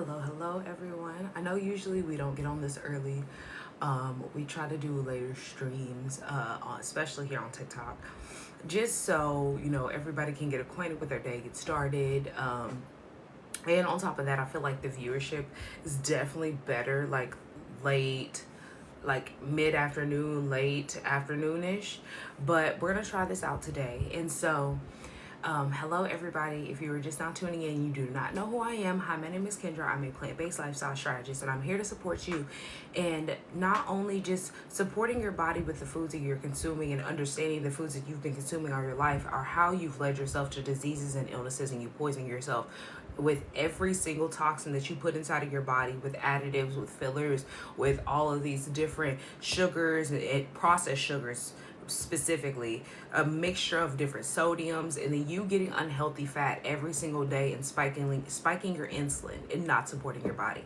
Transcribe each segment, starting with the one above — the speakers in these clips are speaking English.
Hello everyone. I know usually we don't get on this early. We try to do later streams, especially here on TikTok, just so everybody can get acquainted with their day, get started. And on top of that, I feel like the viewership is definitely better, like late, like mid afternoon, late afternoonish. But we're gonna try this out today, and so. Hello, everybody. If you were just now tuning in, you do not know who I am. Hi, my name is Kendra. I'm a plant-based lifestyle strategist, and I'm here to support you. And not only just supporting your body with the foods that you're consuming and understanding the foods that you've been consuming all your life are how you've led yourself to diseases and illnesses, and you poison yourself with every single toxin that you put inside of your body, with additives, with fillers, with all of these different sugars and processed sugars, specifically a mixture of different sodiums, and then you getting unhealthy fat every single day and spiking your insulin and not supporting your body.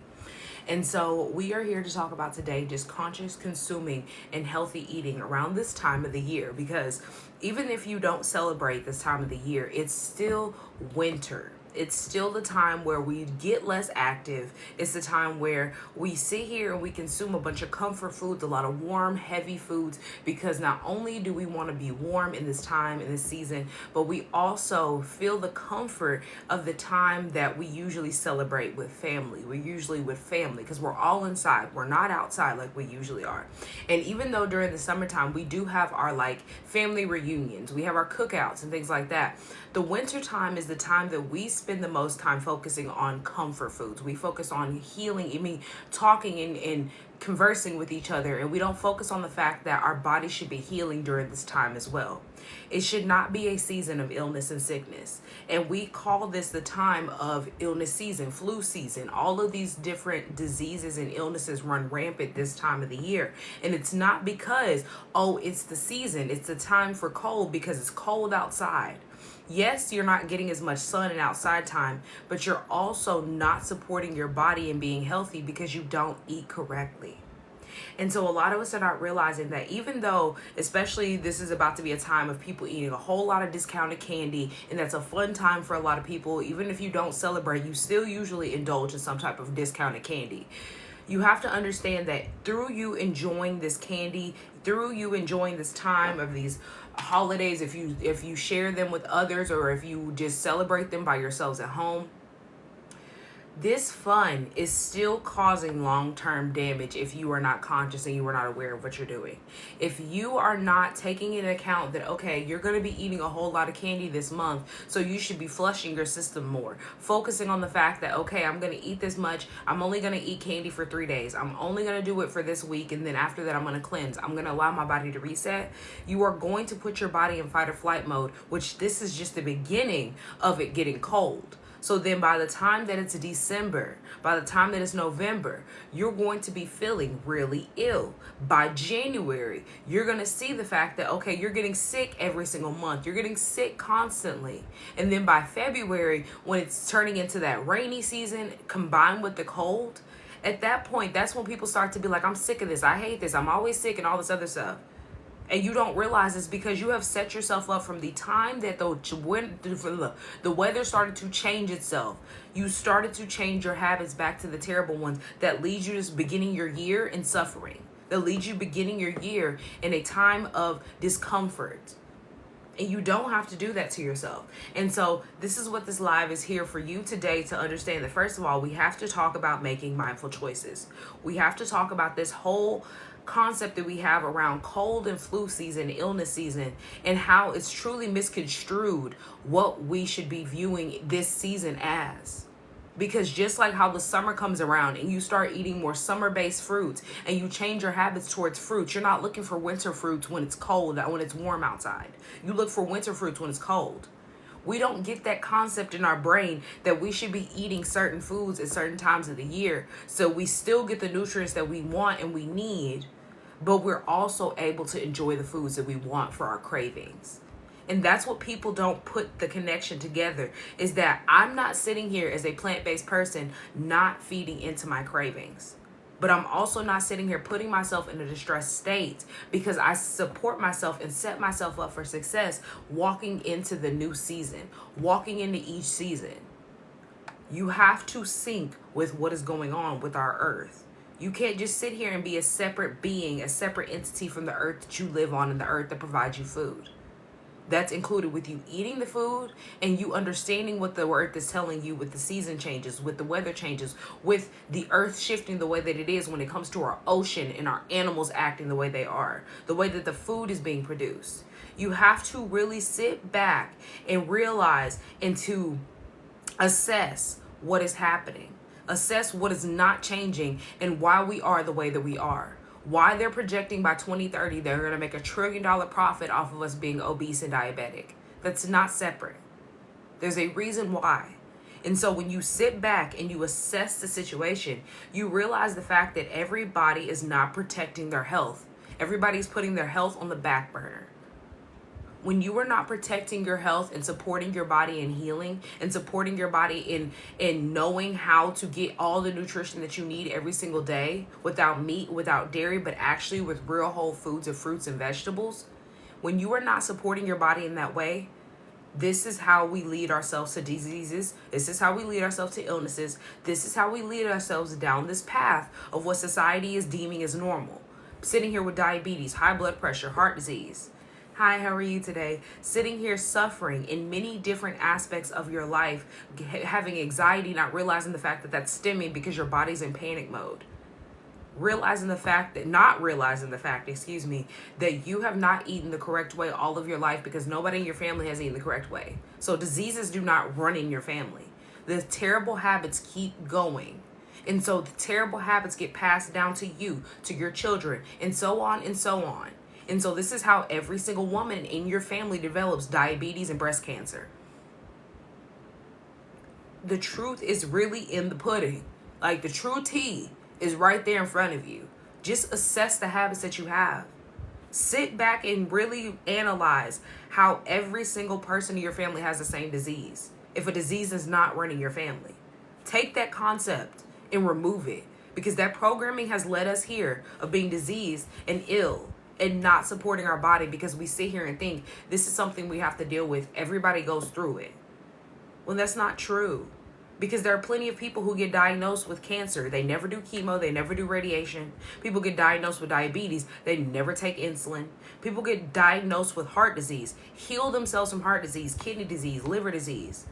And so we are here to talk about today just conscious consuming and healthy eating around this time of the year, because even if you don't celebrate this time of the year, it's still winter. It's still the time where we get less active. It's the time where we sit here and we consume a bunch of comfort foods, a lot of warm, heavy foods, because not only do we want to be warm in this time, in this season, but we also feel the comfort of the time that we usually celebrate with family. We're usually with family because we're all inside. We're not outside like we usually are. And even though during the summertime, we do have our family reunions, we have our cookouts and things like that. The winter time is the time that we spend the most time focusing on comfort foods. We focus on healing, talking and conversing with each other, and we don't focus on the fact that our body should be healing during this time as well. It should not be a season of illness and sickness. And we call this the time of illness season, flu season. All of these different diseases and illnesses run rampant this time of the year. And it's not because, it's the season. It's the time for cold because it's cold outside. Yes, you're not getting as much sun and outside time, but you're also not supporting your body and being healthy because you don't eat correctly. And so a lot of us are not realizing that, even though, especially this is about to be a time of people eating a whole lot of discounted candy, and that's a fun time for a lot of people. Even if you don't celebrate, you still usually indulge in some type of discounted candy. You have to understand that through you enjoying this candy, through you enjoying this time of these holidays, if you share them with others, or if you just celebrate them by yourselves at home, this fun is still causing long-term damage if you are not conscious and you are not aware of what you're doing. If you are not taking into account that, okay, you're going to be eating a whole lot of candy this month, so you should be flushing your system more. Focusing on the fact that, okay, I'm going to eat this much. I'm only going to eat candy for 3 days. I'm only going to do it for this week, and then after that, I'm going to cleanse. I'm going to allow my body to reset. You are going to put your body in fight or flight mode, which this is just the beginning of it getting cold. So then by the time that it's December, by the time that it's November, you're going to be feeling really ill. By January, you're going to see the fact that, okay, you're getting sick every single month. You're getting sick constantly. And then by February, when it's turning into that rainy season combined with the cold, at that point, that's when people start to be like, I'm sick of this. I hate this. I'm always sick and all this other stuff. And you don't realize this because you have set yourself up from the time that the weather started to change itself. You started to change your habits back to the terrible ones that lead you to beginning your year in suffering. That leads you beginning your year in a time of discomfort. And you don't have to do that to yourself. And so this is what this live is here for you today, to understand that, first of all, we have to talk about making mindful choices. We have to talk about this whole concept that we have around cold and flu season, illness season, and how it's truly misconstrued what we should be viewing this season as. Because just like how the summer comes around and you start eating more summer-based fruits and you change your habits towards fruits, you're not looking for winter fruits when it's cold, when it's warm outside. You look for winter fruits when it's cold. We don't get that concept in our brain that we should be eating certain foods at certain times of the year, so we still get the nutrients that we want and we need, but we're also able to enjoy the foods that we want for our cravings. And that's what people don't put the connection together, is that I'm not sitting here as a plant-based person not feeding into my cravings. But I'm also not sitting here putting myself in a distressed state because I support myself and set myself up for success walking into the new season, walking into each season. You have to sync with what is going on with our earth. You can't just sit here and be a separate being, a separate entity from the earth that you live on and the earth that provides you food. That's included with you eating the food and you understanding what the earth is telling you with the season changes, with the weather changes, with the earth shifting the way that it is when it comes to our ocean and our animals acting the way they are, the way that the food is being produced. You have to really sit back and realize and to assess what is happening, assess what is not changing and why we are the way that we are. Why they're projecting by 2030 they're going to make $1 trillion profit off of us being obese and diabetic. That's not separate. There's a reason why. And so when you sit back and you assess the situation, you realize the fact that everybody is not protecting their health. Everybody's putting their health on the back burner. When you are not protecting your health and supporting your body in healing and supporting your body in knowing how to get all the nutrition that you need every single day without meat, without dairy, but actually with real whole foods of fruits and vegetables, when you are not supporting your body in that way, this is how we lead ourselves to diseases. This is how we lead ourselves to illnesses. This is how we lead ourselves down this path of what society is deeming as normal. Sitting here with diabetes, high blood pressure, heart disease. Hi, how are you today? Sitting here suffering in many different aspects of your life, having anxiety, not realizing the fact that that's stemming because your body's in panic mode. Not realizing the fact, that you have not eaten the correct way all of your life because nobody in your family has eaten the correct way. So diseases do not run in your family. The terrible habits keep going. And so the terrible habits get passed down to you, to your children, and so on and so on. And so this is how every single woman in your family develops diabetes and breast cancer. The truth is really in the pudding. Like the true tea is right there in front of you. Just assess the habits that you have. Sit back and really analyze how every single person in your family has the same disease. If a disease is not running your family, take that concept and remove it, because that programming has led us here of being diseased and ill and not supporting our body because we sit here and think this is something we have to deal with. Everybody goes through it. When that's not true. Because there are plenty of people who get diagnosed with cancer. They never do chemo. They never do radiation. People get diagnosed with diabetes. They never take insulin. People get diagnosed with heart disease, heal themselves from heart disease, kidney disease, liver disease.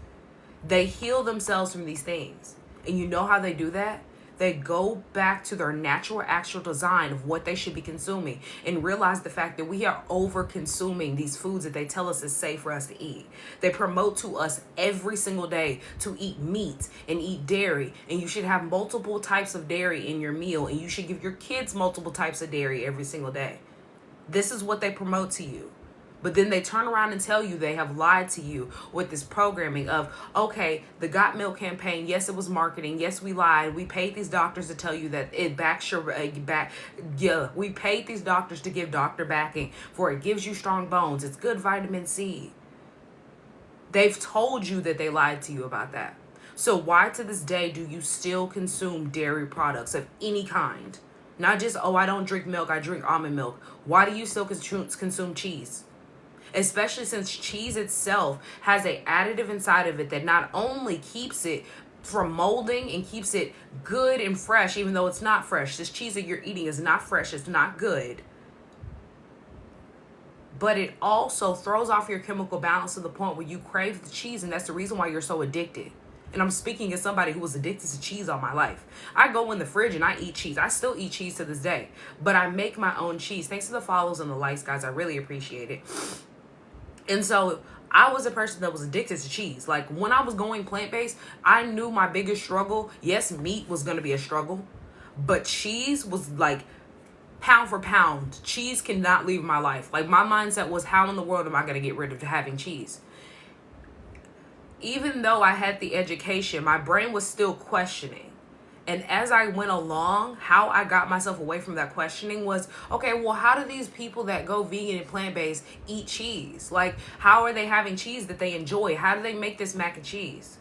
They heal themselves from these things. And you know how they do that? They go back to their natural actual design of what they should be consuming and realize the fact that we are over consuming these foods that they tell us is safe for us to eat. They promote to us every single day to eat meat and eat dairy, and you should have multiple types of dairy in your meal, and you should give your kids multiple types of dairy every single day. This is what they promote to you. But then they turn around and tell you they have lied to you with this programming of, okay, the Got Milk campaign, yes, it was marketing. Yes, we lied. We paid these doctors to tell you that it backs your back. Yeah, we paid these doctors to give doctor backing for it gives you strong bones. It's good vitamin C. They've told you that they lied to you about that. So why to this day do you still consume dairy products of any kind? Not just, oh, I don't drink milk, I drink almond milk. Why do you still consume cheese? Especially since cheese itself has an additive inside of it that not only keeps it from molding and keeps it good and fresh, even though it's not fresh. This cheese that you're eating is not fresh. It's not good. But it also throws off your chemical balance to the point where you crave the cheese, and that's the reason why you're so addicted. And I'm speaking as somebody who was addicted to cheese all my life. I go in the fridge and I eat cheese. I still eat cheese to this day. But I make my own cheese. Thanks to the follows and the likes, guys. I really appreciate it. And so I was a person that was addicted to cheese. Like when I was going plant-based, I knew my biggest struggle. Yes, meat was going to be a struggle. But cheese was like pound for pound. Cheese cannot leave my life. Like my mindset was, how in the world am I going to get rid of having cheese? Even though I had the education, my brain was still questioning. And as I went along, how I got myself away from that questioning was, okay, well, how do these people that go vegan and plant-based eat cheese? Like, how are they having cheese that they enjoy? How do they make this mac and cheese?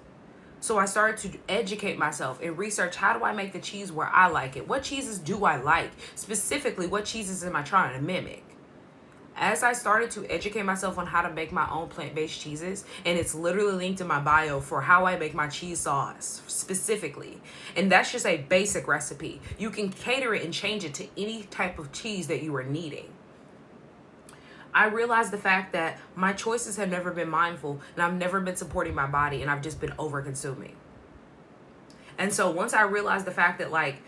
So I started to educate myself and research, how do I make the cheese where I like it? What cheeses do I like? Specifically, what cheeses am I trying to mimic? As I started to educate myself on how to make my own plant-based cheeses, and it's literally linked in my bio for how I make my cheese sauce specifically. And that's just a basic recipe. You can cater it and change it to any type of cheese that you are needing. I realized the fact that my choices have never been mindful, and I've never been supporting my body, and I've just been over consuming. And so once I realized the fact that like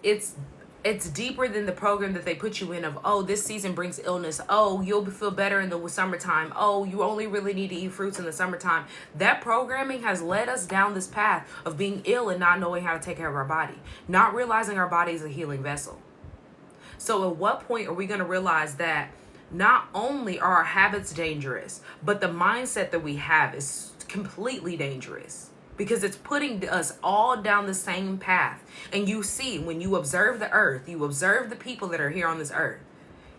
it's deeper than the program that they put you in of, oh, this season brings illness. Oh, you'll feel better in the summertime. Oh, you only really need to eat fruits in the summertime. That programming has led us down this path of being ill and not knowing how to take care of our body, not realizing our body is a healing vessel. So at what point are we going to realize that not only are our habits dangerous, but the mindset that we have is completely dangerous, because it's putting us all down the same path. And you see, when you observe the earth, you observe the people that are here on this earth,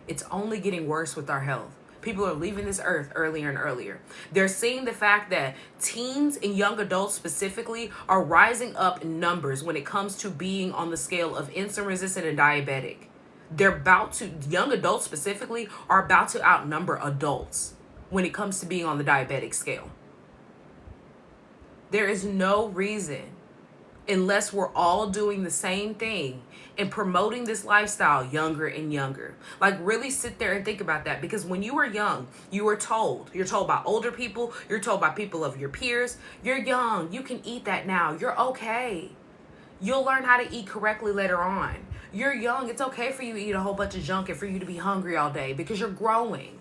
it's only getting worse with our health. People are leaving this earth earlier and earlier. They're seeing the fact that teens and young adults specifically are rising up in numbers when it comes to being on the scale of insulin resistant and diabetic. Young adults specifically are about to outnumber adults when it comes to being on the diabetic scale. There is no reason, unless we're all doing the same thing and promoting this lifestyle younger and younger. Like, really sit there and think about that, because when you were young, you're told by older people, you're told by people of your peers, you're young, you can eat that now, you're okay. You'll learn how to eat correctly later on. You're young, it's okay for you to eat a whole bunch of junk and for you to be hungry all day because you're growing.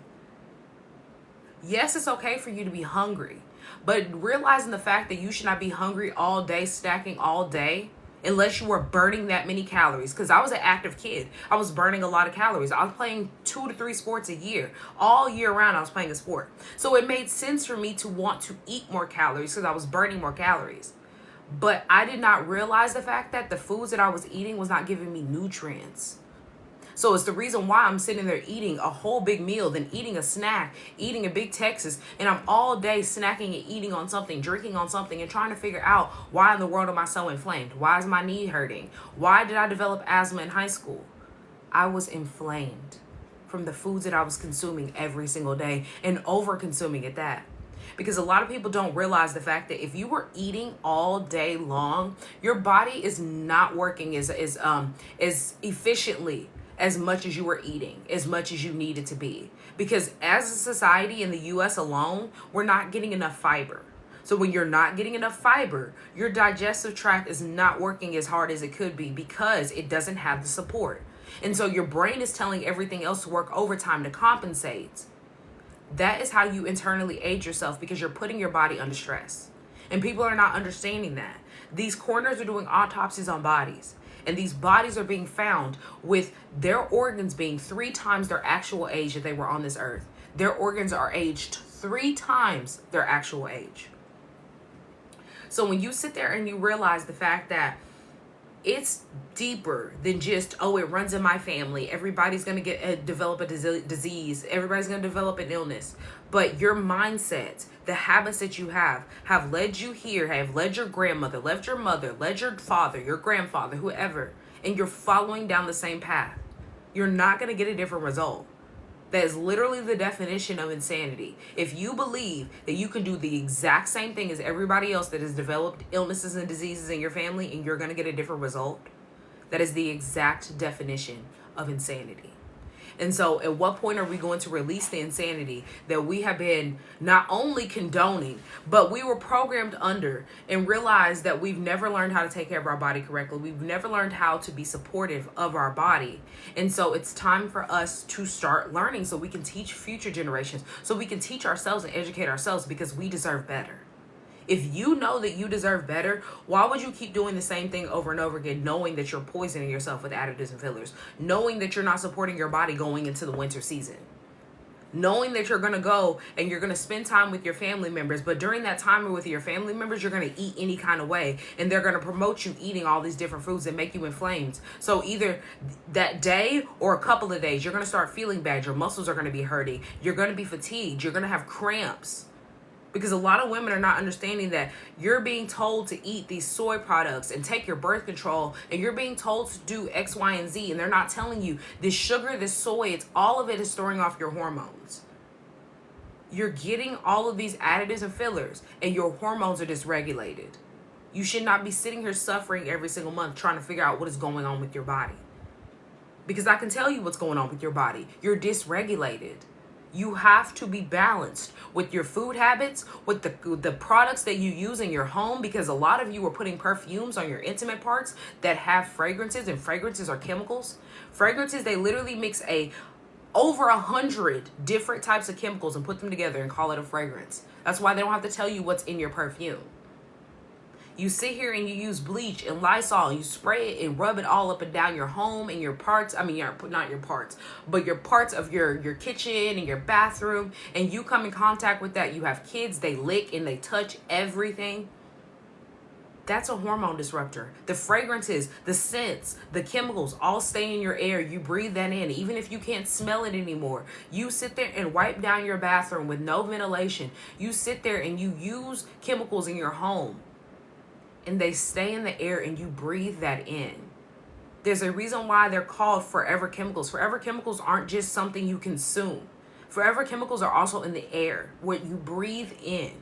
Yes, it's okay for you to be hungry, but realizing the fact that you should not be hungry all day, stacking all day, unless you were burning that many calories. Because I was an active kid. I was burning a lot of calories. I was playing 2 to 3 sports a year. All year round, I was playing a sport. So it made sense for me to want to eat more calories because I was burning more calories. But I did not realize the fact that the foods that I was eating was not giving me nutrients. So it's the reason why I'm sitting there eating a whole big meal, then eating a snack, eating a big Texas, and I'm all day snacking and eating on something, drinking on something, and trying to figure out, why in the world am I so inflamed? Why is my knee hurting? Why did I develop asthma in high school? I was inflamed from the foods that I was consuming every single day, and over consuming at that. Because a lot of people don't realize the fact that if you were eating all day long, your body is not working as efficiently as much as you were eating, as much as you needed to be. Because as a society in the US alone, we're not getting enough fiber. So when you're not getting enough fiber, your digestive tract is not working as hard as it could be because it doesn't have the support. And so your brain is telling everything else to work overtime to compensate. That is how you internally age yourself, because you're putting your body under stress. And people are not understanding that. These coroners are doing autopsies on bodies. And these bodies are being found with their organs being 3 times their actual age that they were on this earth. Their organs are aged 3 times their actual age. So when you sit there and you realize the fact that it's deeper than just, oh, it runs in my family, everybody's going to develop a disease, everybody's going to develop an illness. But your mindset, the habits that you have led you here, have led your grandmother, led your mother, led your father, your grandfather, whoever, and you're following down the same path. You're not going to get a different result. That is literally the definition of insanity. If you believe that you can do the exact same thing as everybody else that has developed illnesses and diseases in your family and you're going to get a different result, that is the exact definition of insanity. And so at what point are we going to release the insanity that we have been not only condoning, but we were programmed under, and realize that we've never learned how to take care of our body correctly. We've never learned how to be supportive of our body. And so it's time for us to start learning so we can teach future generations, so we can teach ourselves and educate ourselves, because we deserve better. If you know that you deserve better, why would you keep doing the same thing over and over again, knowing that you're poisoning yourself with additives and fillers, knowing that you're not supporting your body going into the winter season, knowing that you're going to go and you're going to spend time with your family members, but during that time with your family members, you're going to eat any kind of way, and they're going to promote you eating all these different foods that make you inflamed. So either that day or a couple of days, you're going to start feeling bad. Your muscles are going to be hurting. You're going to be fatigued. You're going to have cramps. Because a lot of women are not understanding that you're being told to eat these soy products and take your birth control, and you're being told to do X, Y, and Z, and they're not telling you this sugar, this soy, it's all of it is throwing off your hormones. You're getting all of these additives and fillers, and your hormones are dysregulated. You should not be sitting here suffering every single month trying to figure out what is going on with your body. Because I can tell you what's going on with your body. You're dysregulated. You have to be balanced with your food habits, with the products that you use in your home, because a lot of you are putting perfumes on your intimate parts that have fragrances, and fragrances are chemicals. Fragrances, they literally mix over 100 different types of chemicals and put them together and call it a fragrance. That's why they don't have to tell you what's in your perfume. You sit here and you use bleach and Lysol, you spray it and rub it all up and down your home and your parts. I mean, not your parts, but your parts of your kitchen and your bathroom. And you come in contact with that. You have kids, they lick and they touch everything. That's a hormone disruptor. The fragrances, the scents, the chemicals all stay in your air. You breathe that in. Even if you can't smell it anymore, you sit there and wipe down your bathroom with no ventilation. You sit there and you use chemicals in your home, and they stay in the air and you breathe that in. There's a reason why they're called forever chemicals. Forever chemicals aren't just something you consume. Forever chemicals are also in the air, what you breathe in.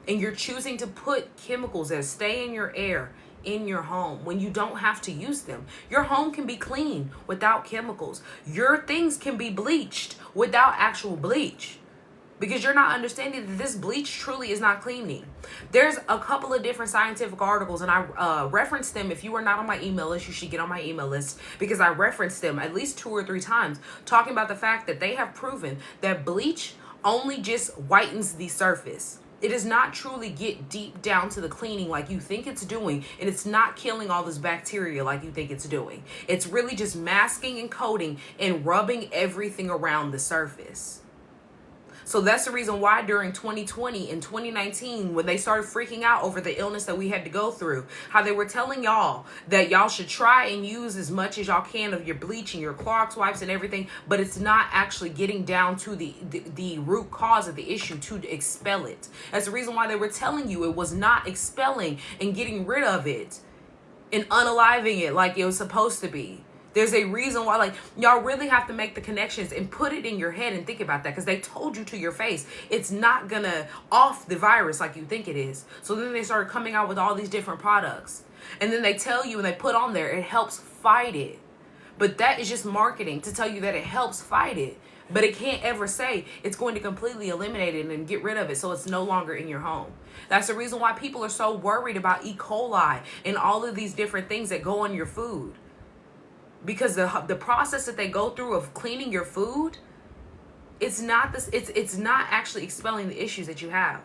And you're choosing to put chemicals that stay in your air in your home when you don't have to use them. Your home can be clean without chemicals. Your things can be bleached without actual bleach. Because you're not understanding that this bleach truly is not cleaning. There's a couple of different scientific articles, and I referenced them. If you are not on my email list, you should get on my email list, because I referenced them at least 2 or 3 times, talking about the fact that they have proven that bleach only just whitens the surface. It does not truly get deep down to the cleaning like you think it's doing, and it's not killing all this bacteria like you think it's doing. It's really just masking and coating and rubbing everything around the surface. So that's the reason why during 2020 and 2019, when they started freaking out over the illness that we had to go through, how they were telling y'all that y'all should try and use as much as y'all can of your bleach and your Clorox wipes and everything, but it's not actually getting down to the root cause of the issue to expel it. That's the reason why they were telling you it was not expelling and getting rid of it and unaliving it like it was supposed to be. There's a reason why, y'all really have to make the connections and put it in your head and think about that, because they told you to your face it's not gonna off the virus like you think it is. So then they started coming out with all these different products, and then they tell you and they put on there it helps fight it. But that is just marketing to tell you that it helps fight it, but it can't ever say it's going to completely eliminate it and get rid of it so it's no longer in your home. That's the reason why people are so worried about E. coli and all of these different things that go on your food. Because the process that they go through of cleaning your food, it's not actually expelling the issues that you have.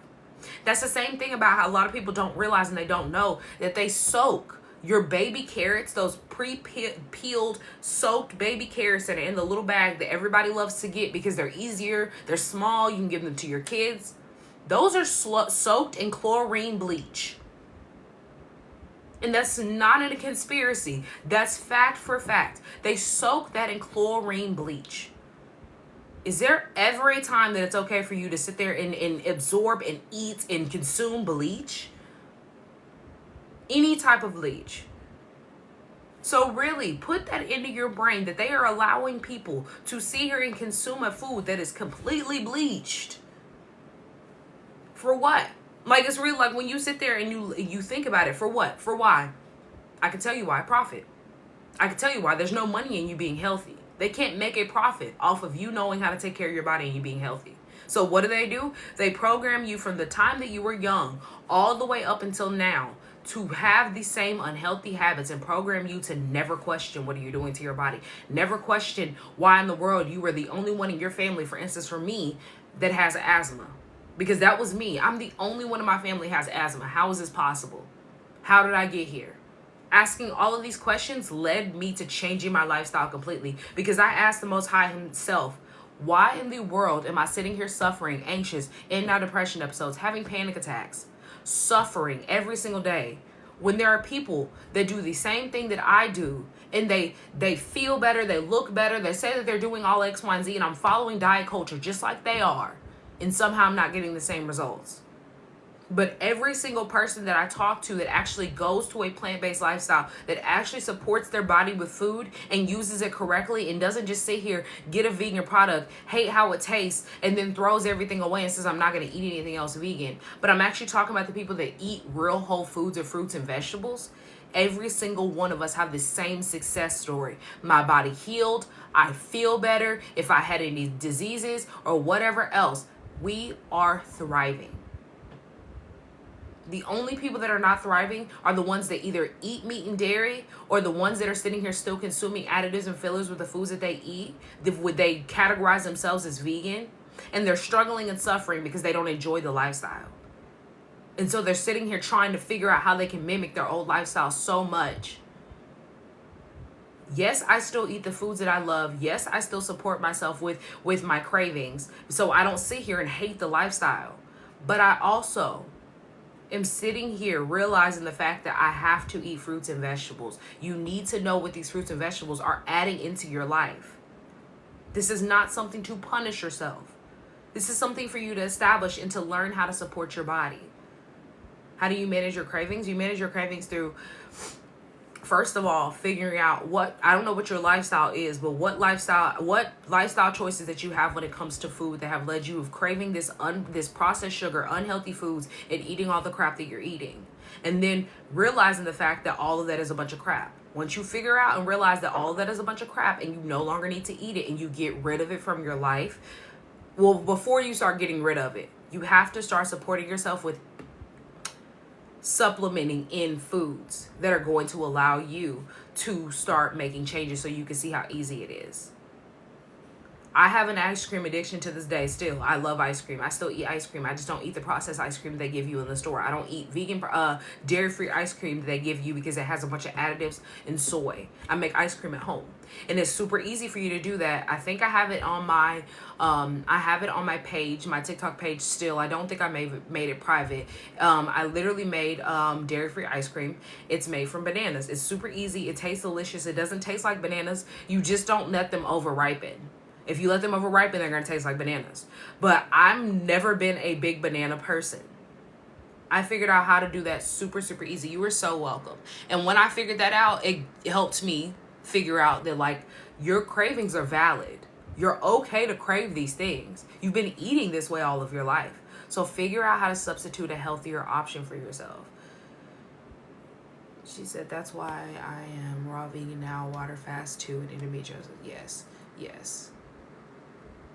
That's the same thing about how a lot of people don't realize and they don't know that they soak your baby carrots, those pre-peeled, soaked baby carrots that are in the little bag that everybody loves to get because they're easier, they're small, you can give them to your kids. Those are soaked in chlorine bleach. And that's not in a conspiracy. That's fact for fact. They soak that in chlorine bleach. Is there ever a time that it's okay for you to sit there and absorb and eat and consume bleach? Any type of bleach. So really put that into your brain that they are allowing people to sit here and consume a food that is completely bleached. For what? It's really when you sit there and you think about it, for what? For why? I can tell you why. Profit. I can tell you why. There's no money in you being healthy. They can't make a profit off of you knowing how to take care of your body and you being healthy. So what do? They program you from the time that you were young all the way up until now to have the same unhealthy habits and program you to never question what are you doing to your body. Never question why in the world you were the only one in your family, for instance, for me, that has asthma. Because that was me. I'm the only one in my family who has asthma. How is this possible? How did I get here? Asking all of these questions led me to changing my lifestyle completely. Because I asked the Most High himself, why in the world am I sitting here suffering, anxious, in and out depression episodes, having panic attacks, suffering every single day, when there are people that do the same thing that I do, and they feel better, they look better, they say that they're doing all X, Y, and Z, and I'm following diet culture just like they are. and somehow I'm not getting the same results. But every single person that I talk to that actually goes to a plant-based lifestyle, that actually supports their body with food and uses it correctly and doesn't just sit here, get a vegan product, hate how it tastes, and then throws everything away and says, I'm not going to eat anything else vegan. But I'm actually talking about the people that eat real whole foods or fruits and vegetables. Every single one of us have the same success story. My body healed. I feel better. If I had any diseases or whatever else, we are thriving. The only people that are not thriving are the ones that either eat meat and dairy, or the ones that are sitting here still consuming additives and fillers with the foods that they eat. Would they categorize themselves as vegan? And they're struggling and suffering because they don't enjoy the lifestyle. And so they're sitting here trying to figure out how they can mimic their old lifestyle so much. Yes, I still eat the foods that I love. Yes, I still support myself with my cravings. So I don't sit here and hate the lifestyle. But I also am sitting here realizing the fact that I have to eat fruits and vegetables. You need to know what these fruits and vegetables are adding into your life. This is not something to punish yourself. This is something for you to establish and to learn how to support your body. How do you manage your cravings? You manage your cravings through, first of all, figuring out I don't know what your lifestyle is, but what lifestyle choices that you have when it comes to food that have led you of craving this processed sugar, unhealthy foods, and eating all the crap that you're eating. And then realizing the fact that all of that is a bunch of crap. Once you figure out and realize that all of that is a bunch of crap and you no longer need to eat it and you get rid of it from your life, well, before you start getting rid of it, you have to start supporting yourself with supplementing in foods that are going to allow you to start making changes so you can see how easy it is. I have an ice cream addiction to this day still. I love ice cream. I still eat ice cream. I just don't eat the processed ice cream they give you in the store. I don't eat vegan, dairy-free ice cream that they give you because it has a bunch of additives and soy. I make ice cream at home. And it's super easy for you to do that. I think I have it on my page, my TikTok page still. I don't think I made it private. I literally made dairy-free ice cream. It's made from bananas. It's super easy. It tastes delicious. It doesn't taste like bananas. You just don't let them over-ripen. If you let them over-ripen, they're going to taste like bananas. But I've never been a big banana person. I figured out how to do that super, super easy. You were so welcome. And when I figured that out, it helped me figure out that, like, your cravings are valid. You're okay to crave these things. You've been eating this way all of your life. So figure out how to substitute a healthier option for yourself. She said, that's why I am raw vegan now, water fast too, and intermediate. Yes, yes.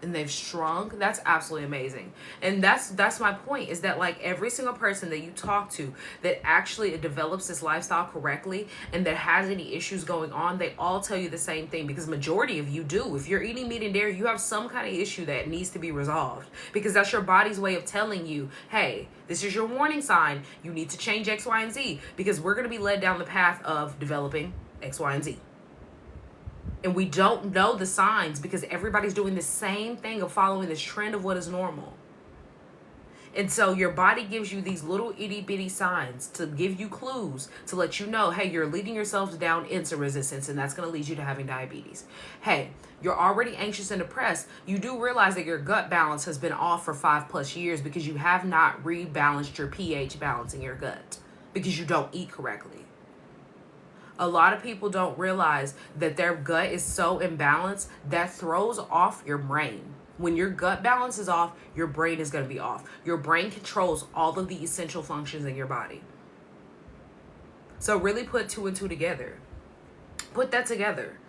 And they've shrunk. That's absolutely amazing. And that's my point, is that, like, every single person that you talk to that actually develops this lifestyle correctly and that has any issues going on, they all tell you the same thing, because majority of you do. If you're eating meat and dairy, you have some kind of issue that needs to be resolved, because that's your body's way of telling you, hey, this is your warning sign. You need to change X, Y, and Z, because we're going to be led down the path of developing X, Y, and Z. And we don't know the signs because everybody's doing the same thing of following this trend of what is normal. And so your body gives you these little itty bitty signs to give you clues to let you know, hey, you're leading yourselves down insulin resistance, and that's going to lead you to having diabetes. Hey, you're already anxious and depressed. You do realize that your gut balance has been off for 5+ years because you have not rebalanced your pH balance in your gut because you don't eat correctly. A lot of people don't realize that their gut is so imbalanced that throws off your brain. When your gut balance is off, your brain is going to be off. Your brain controls all of the essential functions in your body. So really put 2 and 2 together. Put that together.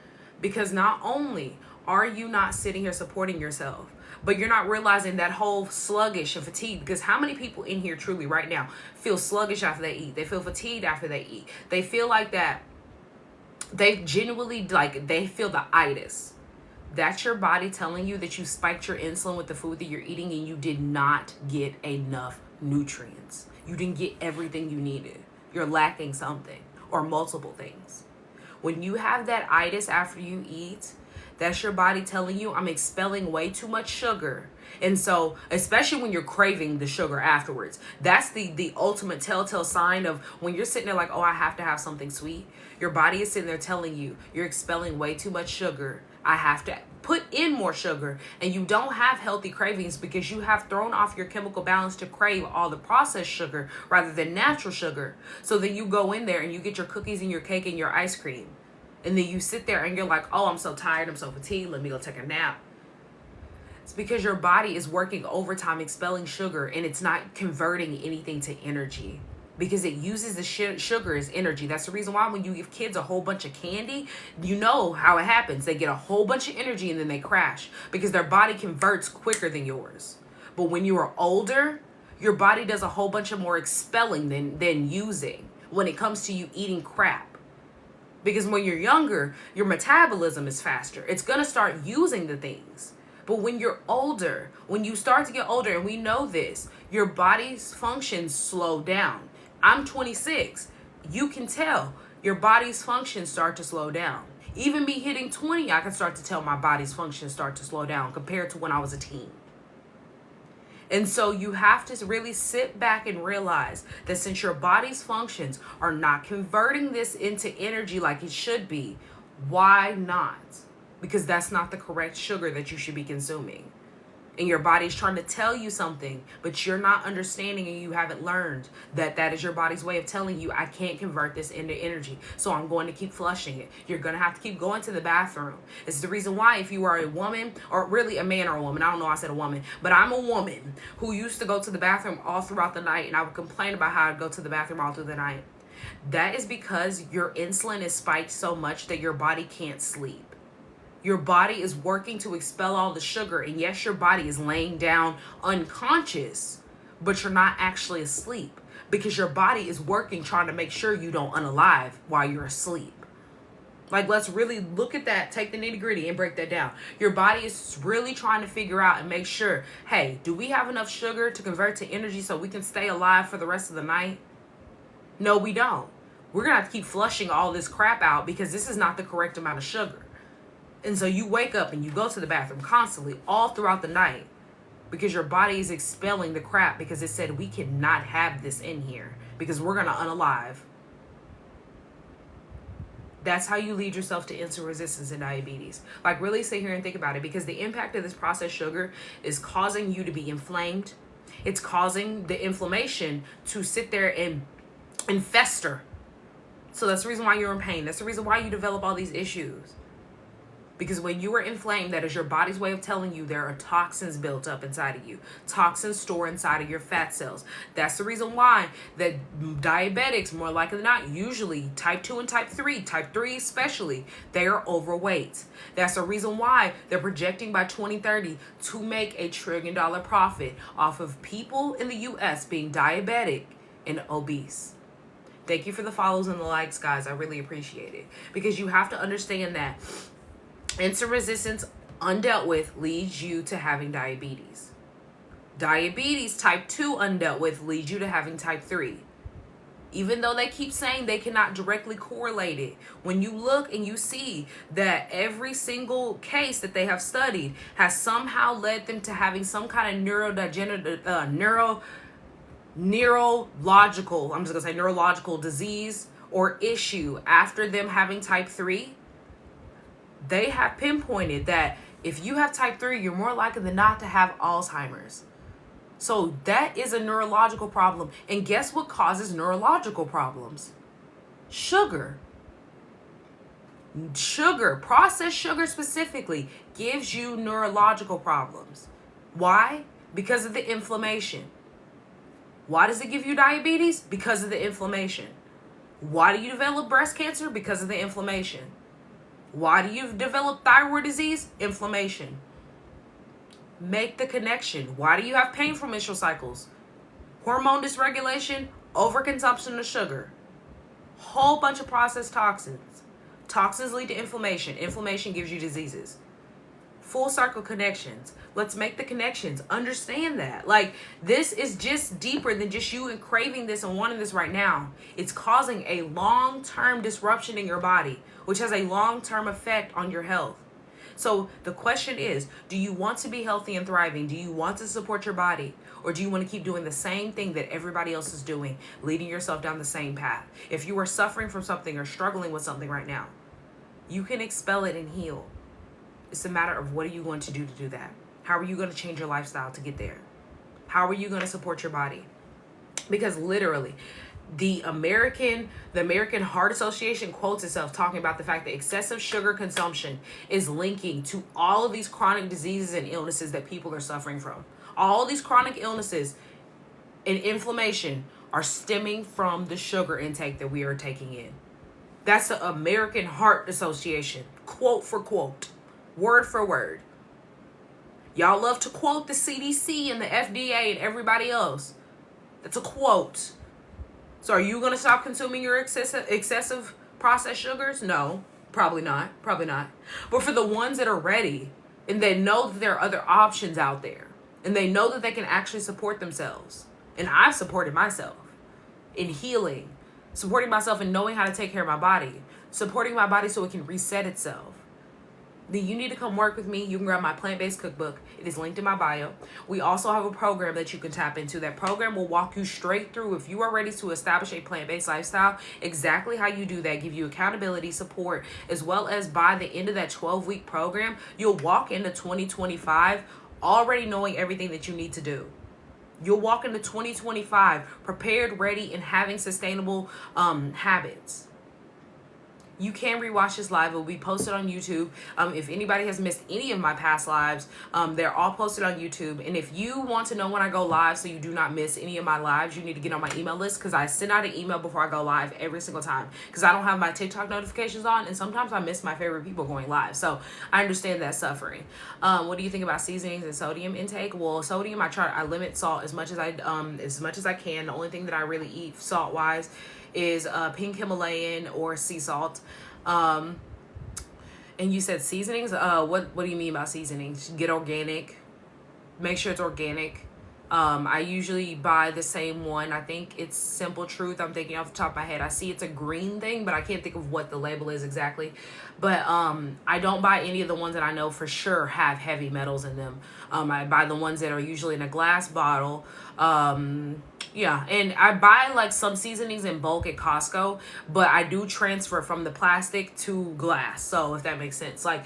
Because not only are you not sitting here supporting yourself, but you're not realizing that whole sluggish and fatigue. Because how many people in here truly right now feel sluggish after they eat? They feel fatigued after they eat. They feel like that. They genuinely, like, they feel the itis. That's your body telling you that you spiked your insulin with the food that you're eating and you did not get enough nutrients. You didn't get everything you needed. You're lacking something or multiple things. When you have that itis after you eat, that's your body telling you, I'm expelling way too much sugar. And so, especially when you're craving the sugar afterwards, that's the ultimate telltale sign of when you're sitting there like, oh, I have to have something sweet. Your body is sitting there telling you, you're expelling way too much sugar. I have to put in more sugar, and you don't have healthy cravings because you have thrown off your chemical balance to crave all the processed sugar rather than natural sugar. So then you go in there and you get your cookies and your cake and your ice cream. And then you sit there and you're like, oh, I'm so tired, I'm so fatigued, let me go take a nap. It's because your body is working overtime expelling sugar, and it's not converting anything to energy because it uses the sugar as energy. That's the reason why when you give kids a whole bunch of candy, you know how it happens. They get a whole bunch of energy and then they crash because their body converts quicker than yours. But when you are older, your body does a whole bunch of more expelling than using when it comes to you eating crap. Because when you're younger, your metabolism is faster. It's going to start using the things. But when you're older, when you start to get older, and we know this, your body's functions slow down. I'm 26. You can tell your body's functions start to slow down. Even me hitting 20, I can start to tell my body's functions start to slow down compared to when I was a teen. And so you have to really sit back and realize that since your body's functions are not converting this into energy like it should be, why not? Because that's not the correct sugar that you should be consuming. And your body's trying to tell you something, but you're not understanding and you haven't learned that that is your body's way of telling you, I can't convert this into energy, so I'm going to keep flushing it. You're going to have to keep going to the bathroom. It's the reason why if you are a woman, or really a man or a woman, I don't know, I said a woman, but I'm a woman who used to go to the bathroom all throughout the night, and I would complain about how I'd go to the bathroom all through the night. That is because your insulin is spiked so much that your body can't sleep. Your body is working to expel all the sugar. And yes, your body is laying down unconscious, but you're not actually asleep because your body is working trying to make sure you don't unalive while you're asleep. Like, let's really look at that, take the nitty gritty and break that down. Your body is really trying to figure out and make sure, hey, do we have enough sugar to convert to energy so we can stay alive for the rest of the night? No, we don't. We're going to have to keep flushing all this crap out because this is not the correct amount of sugar. And so you wake up and you go to the bathroom constantly all throughout the night because your body is expelling the crap because it said we cannot have this in here because we're going to unalive. That's how you lead yourself to insulin resistance and diabetes. Like, really sit here and think about it, because the impact of this processed sugar is causing you to be inflamed. It's causing the inflammation to sit there and fester. So that's the reason why you're in pain. That's the reason why you develop all these issues. Because when you are inflamed, that is your body's way of telling you there are toxins built up inside of you. Toxins store inside of your fat cells. That's the reason why that diabetics, more likely than not, usually type 2 and type 3 especially, they are overweight. That's the reason why they're projecting by 2030 to make $1 trillion profit off of people in the US being diabetic and obese. Thank you for the follows and the likes, guys. I really appreciate it. Because you have to understand that insulin resistance undealt with leads you to having diabetes. Diabetes type 2 undealt with leads you to having type 3. Even though they keep saying they cannot directly correlate it, when you look and you see that every single case that they have studied has somehow led them to having some kind of neurological disease or issue after them having type 3, they have pinpointed that if you have type 3, you're more likely than not to have Alzheimer's. So that is a neurological problem. And guess what causes neurological problems? Sugar. Sugar, processed sugar specifically, gives you neurological problems. Why? Because of the inflammation. Why does it give you diabetes? Because of the inflammation. Why do you develop breast cancer? Because of the inflammation. Why do you develop thyroid disease? Inflammation. Make the connection. Why do you have painful menstrual cycles? Hormone dysregulation, overconsumption of sugar. Whole bunch of processed toxins. Toxins lead to inflammation. Inflammation gives you diseases. Full circle connections. Let's make the connections. Understand that. Like, this is just deeper than just you and craving this and wanting this right now. It's causing a long-term disruption in your body, which has a long-term effect on your health. So the question is, do you want to be healthy and thriving? Do you want to support your body? Or do you want to keep doing the same thing that everybody else is doing, leading yourself down the same path? If you are suffering from something or struggling with something right now, you can expel it and heal. It's a matter of what are you going to do that? How are you going to change your lifestyle to get there? How are you going to support your body? Because literally, the American Heart Association quotes itself talking about the fact that excessive sugar consumption is linking to all of these chronic diseases and illnesses that people are suffering from. All these chronic illnesses and inflammation are stemming from the sugar intake that we are taking in. That's the American Heart Association, quote for quote, word for word. Y'all love to quote the CDC and the FDA and everybody else. That's a quote. So are you going to stop consuming your excessive processed sugars? No, probably not. Probably not. But for the ones that are ready and they know that there are other options out there and they know that they can actually support themselves. And I've supported myself in healing, supporting myself in knowing how to take care of my body, supporting my body so it can reset itself. Then you need to come work with me. You can grab my plant-based cookbook. It is linked in my bio. We also have a program that you can tap into. That program will walk you straight through, if you are ready to establish a plant-based lifestyle, exactly how you do that, give you accountability, support, as well as by the end of that 12-week program, you'll walk into 2025 already knowing everything that you need to do. You'll walk into 2025 prepared, ready, and having sustainable habits. You can rewatch this live. It will be posted on YouTube. If anybody has missed any of my past lives, they're all posted on YouTube. And if you want to know when I go live so you do not miss any of my lives, you need to get on my email list, because I send out an email before I go live every single time, because I don't have my TikTok notifications on, and sometimes I miss my favorite people going live. So I understand that suffering. What do you think about seasonings and sodium intake? Well, sodium, I limit salt as much as I can. The only thing that I really eat salt wise is pink Himalayan or sea salt. And you said seasonings. What do you mean by seasonings? Get organic. Make sure it's organic. I usually buy the same one. I think it's Simple Truth. I'm thinking off the top of my head. I see it's a green thing, but I can't think of what the label is exactly. But I don't buy any of the ones that I know for sure have heavy metals in them. I buy the ones that are usually in a glass bottle. Yeah, and I buy like some seasonings in bulk at Costco, but I do transfer from the plastic to glass. So if that makes sense, like,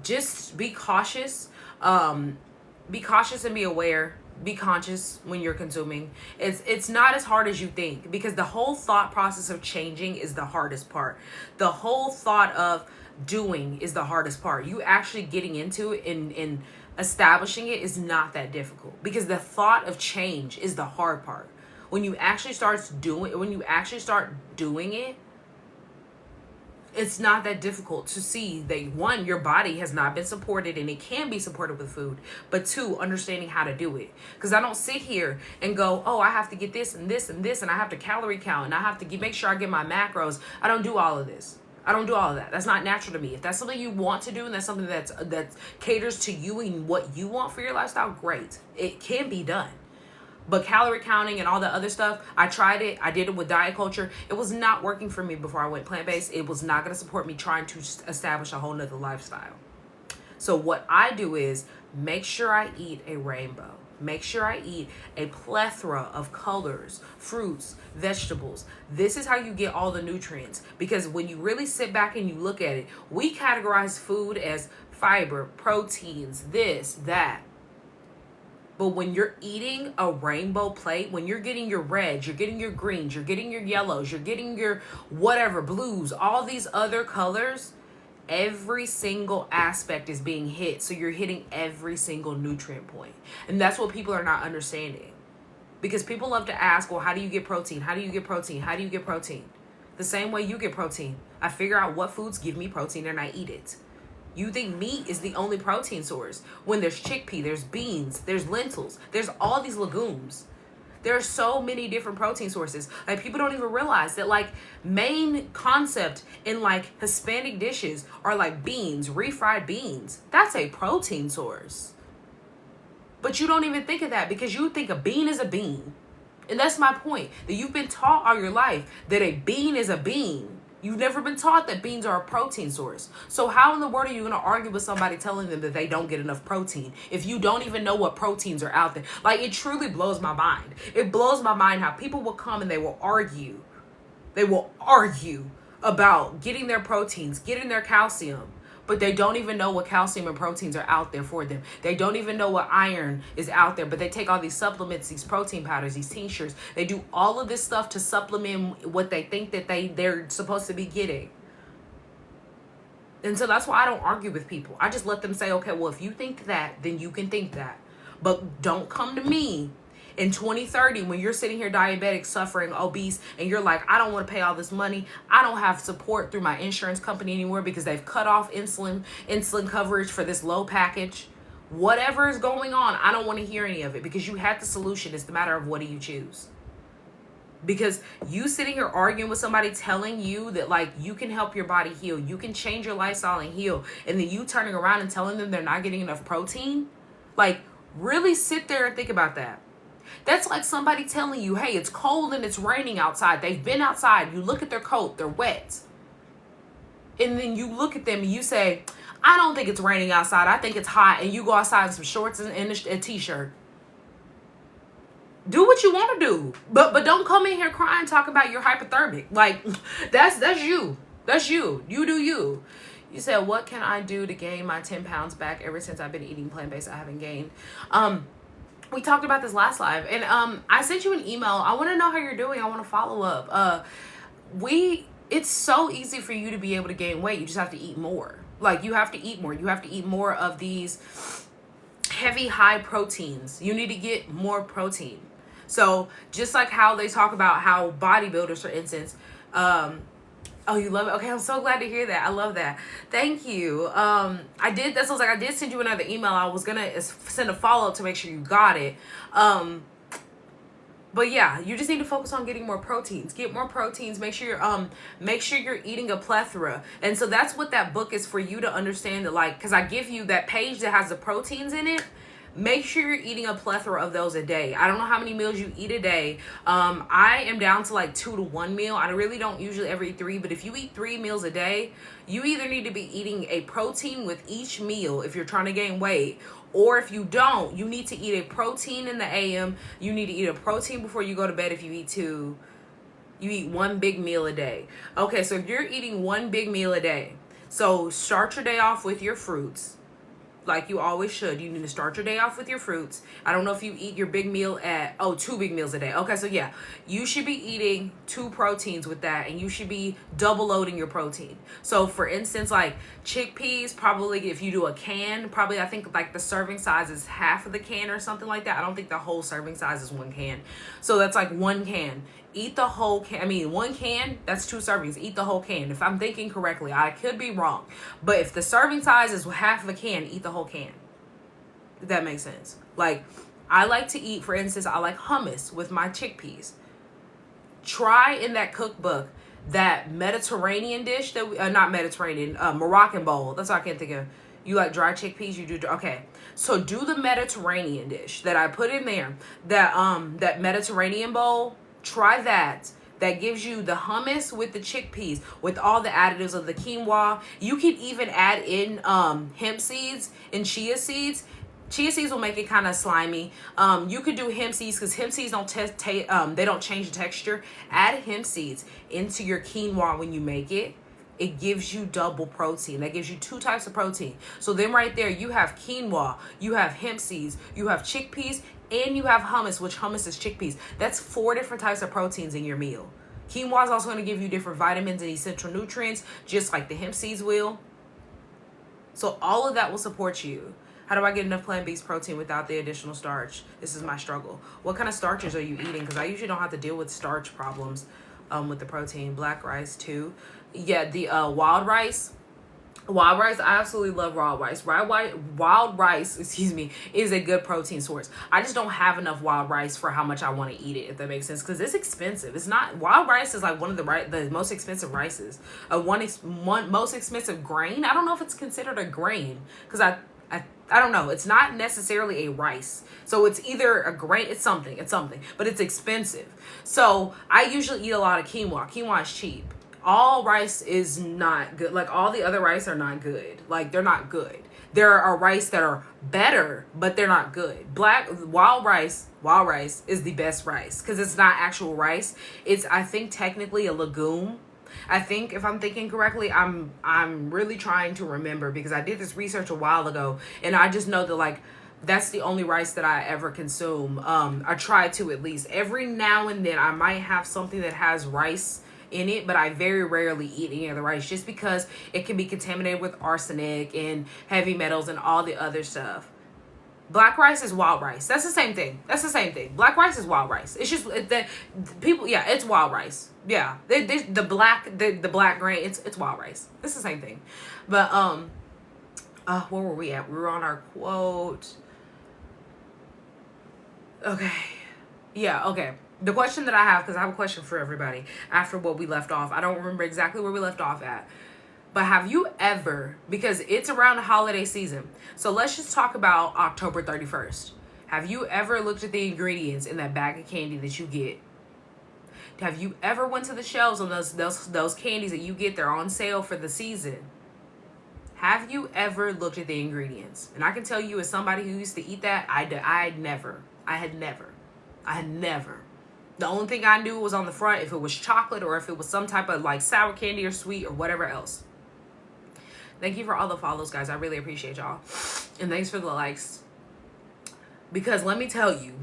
just be cautious. Be cautious and be aware. Be conscious when you're consuming. It's not as hard as you think, because the whole thought process of changing is the hardest part. The whole thought of doing is the hardest part. You actually getting into it and establishing it is not that difficult, because the thought of change is the hard part. When you actually start doing it, it's not that difficult to see that, one, your body has not been supported and it can be supported with food, but two, understanding how to do it. Because I don't sit here and go, oh, I have to get this and this and this, and I have to calorie count, and I have to make sure I get my macros. I don't do all of this. I don't do all of that. That's not natural to me. If that's something you want to do and that's something that caters to you and what you want for your lifestyle, great. It can be done. But calorie counting and all the other stuff, I tried it. I did it with diet culture. It was not working for me before I went plant-based. It was not going to support me trying to establish a whole nother lifestyle. So what I do is make sure I eat a rainbow. Make sure I eat a plethora of colors, fruits, vegetables. This is how you get all the nutrients. Because when you really sit back and you look at it, we categorize food as fiber, proteins, this, that. But when you're eating a rainbow plate, when you're getting your reds, you're getting your greens, you're getting your yellows, you're getting your whatever, blues, all these other colors, every single aspect is being hit. So you're hitting every single nutrient point. And that's what people are not understanding. Because people love to ask, well, how do you get protein? How do you get protein? How do you get protein? The same way you get protein. I figure out what foods give me protein and I eat it. You think meat is the only protein source, when there's chickpea, there's beans, there's lentils, there's all these legumes. There are so many different protein sources. Like, people don't even realize that, like, main concept in like Hispanic dishes are like beans, refried beans. That's a protein source. But you don't even think of that, because you think a bean is a bean. And that's my point, that you've been taught all your life that a bean is a bean. You've never been taught that beans are a protein source. So how in the world are you going to argue with somebody telling them that they don't get enough protein if you don't even know what proteins are out there? Like, it truly blows my mind. It blows my mind how people will come and they will argue. They will argue about getting their proteins, getting their calcium. but they don't even know what calcium and proteins are out there for them. They don't even know what iron is out there, but they take all these supplements, these protein powders, these tinctures. They do all of this stuff to supplement what they think that they're supposed to be getting. And so that's why I don't argue with people. I just let them say, okay, well, if you think that, then you can think that. But don't come to me in 2030 when you're sitting here diabetic, suffering, obese, and you're like, I don't want to pay all this money. I don't have support through my insurance company anymore because they've cut off insulin coverage for this low package. Whatever is going on, I don't want to hear any of it, because you had the solution. It's the matter of what do you choose. Because you sitting here arguing with somebody telling you that like you can help your body heal, you can change your lifestyle and heal, and then you turning around and telling them they're not getting enough protein, like really sit there and think about that. That's like somebody telling you, hey, it's cold and it's raining outside. They've been outside. You look at their coat, they're wet. And then you look at them and you say, I don't think it's raining outside. I think it's hot. And you go outside in some shorts and a t-shirt. Do what you want to do. But don't come in here crying, talking about you're hypothermic. Like, that's you. That's you. You do you. You said, what can I do to gain my 10 pounds back? Ever since I've been eating plant-based, I haven't gained. We talked about this last live, and I sent you an email. I want to know how you're doing. I want to follow up. It's so easy for you to be able to gain weight. You just have to eat more. Like, you have to eat more. You have to eat more of these heavy, high proteins. You need to get more protein. So just like how they talk about how bodybuilders, for instance, oh, you love it? Okay, I'm so glad to hear that. I love that. Thank you. I did send you another email. I was gonna send a follow-up to make sure you got it. But yeah, you just need to focus on getting more proteins. Get more proteins. Make sure you're eating a plethora. And so that's what that book is for you to understand. That, like, because I give you that page that has the proteins in it. Make sure you're eating a plethora of those a day. I don't know how many meals you eat a day. I am down to like 2 to 1 meal. I really don't usually ever eat 3, but if you eat 3 meals a day, you either need to be eating a protein with each meal if you're trying to gain weight, or if you don't, you need to eat a protein in the AM. You need to eat a protein before you go to bed if you eat 2. You eat 1 big meal a day. Okay, so if you're eating 1 big meal a day, so start your day off with your fruits. Like you always should. You need to start your day off with your fruits. I don't know if you eat your big meal at, 2 big meals a day. Okay, so yeah, you should be eating 2 proteins with that, and you should be double loading your protein. So for instance, like chickpeas, probably if you do a can, probably I think like the serving size is half of the can or something like that. I don't think the whole serving size is 1 can. So that's like 1 can. Eat the whole can. I mean, 1 can, that's 2 servings. Eat the whole can. If I'm thinking correctly, I could be wrong. But if the serving size is half of a can, eat the whole can. If that makes sense. Like, I like to eat, for instance, I like hummus with my chickpeas. Try in that cookbook that Mediterranean dish that not Mediterranean, Moroccan bowl. That's what I can't think of. You like dry chickpeas? You do. Okay. So do the Mediterranean dish that I put in there. That Mediterranean bowl. Try that. That gives you the hummus with the chickpeas, with all the additives of the quinoa. You can even add in hemp seeds and chia seeds. Chia seeds will make it kind of slimy. You could do hemp seeds because hemp seeds they don't change the texture. Add hemp seeds into your quinoa when you make it. It gives you double protein. That gives you 2 types of protein. So then right there, you have quinoa, you have hemp seeds, you have chickpeas, and you have hummus, which hummus is chickpeas. That's 4 different types of proteins in your meal. Quinoa is also going to give you different vitamins and essential nutrients, just like the hemp seeds will. So all of that will support you. How do I get enough plant-based protein without the additional starch? This is my struggle. What kind of starches are you eating? Because I usually don't have to deal with starch problems with the protein. Black rice too. Yeah, the wild rice. Wild rice, I absolutely love wild rice. Wild rice, is a good protein source. I just don't have enough wild rice for how much I want to eat it, if that makes sense, because it's expensive. It's not, wild rice is like one of the most expensive rices. One most expensive grain. I don't know if it's considered a grain, because I don't know. It's not necessarily a rice. So it's either a grain, it's something, but it's expensive. So I usually eat a lot of quinoa. Quinoa is cheap. All rice is not good. Like all the other rice are not good. Like they're not good. There are rice that are better, but they're not good. Wild rice is the best rice because it's not actual rice. It's, I think, technically a legume. I think if I'm thinking correctly, I'm really trying to remember because I did this research a while ago, and I just know that like that's the only rice that I ever consume. I try to, at least every now and then I might have something that has rice in it, but I very rarely eat any of the rice just because it can be contaminated with arsenic and heavy metals and all the other stuff. Black rice is wild rice. That's the same thing. That's the same thing. Black rice is wild rice. It's just that people, yeah, it's wild rice. Yeah, the black grain, it's wild rice. It's the same thing. But where were we at? We were on our quote. Okay, yeah, okay. The question that I have, because I have a question for everybody after what we left off. I don't remember exactly where we left off at. But have you ever, because it's around the holiday season, so let's just talk about October 31st. Have you ever looked at the ingredients in that bag of candy that you get? Have you ever went to the shelves on those candies that you get? They're on sale for the season. Have you ever looked at the ingredients? And I can tell you, as somebody who used to eat that, I had never. The only thing I knew was on the front if it was chocolate or if it was some type of like sour candy or sweet or whatever else. Thank you for all the follows, guys. I really appreciate y'all. And thanks for the likes. Because let me tell you,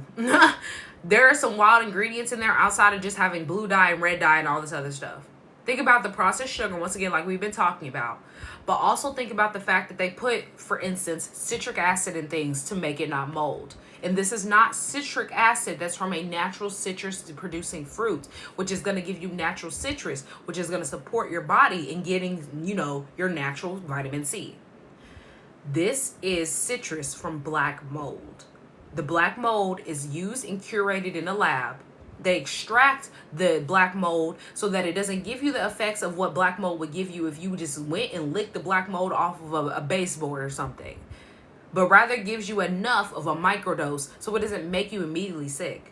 there are some wild ingredients in there outside of just having blue dye and red dye and all this other stuff. Think about the processed sugar, once again, like we've been talking about. But also think about the fact that they put, for instance, citric acid in things to make it not mold. And this is not citric acid that's from a natural citrus producing fruit, which is going to give you natural citrus, which is going to support your body in getting, you know, your natural vitamin C. This is citrus from black mold. The black mold is used and curated in a lab. They extract the black mold so that it doesn't give you the effects of what black mold would give you if you just went and licked the black mold off of a baseboard or something. But rather gives you enough of a microdose so it doesn't make you immediately sick.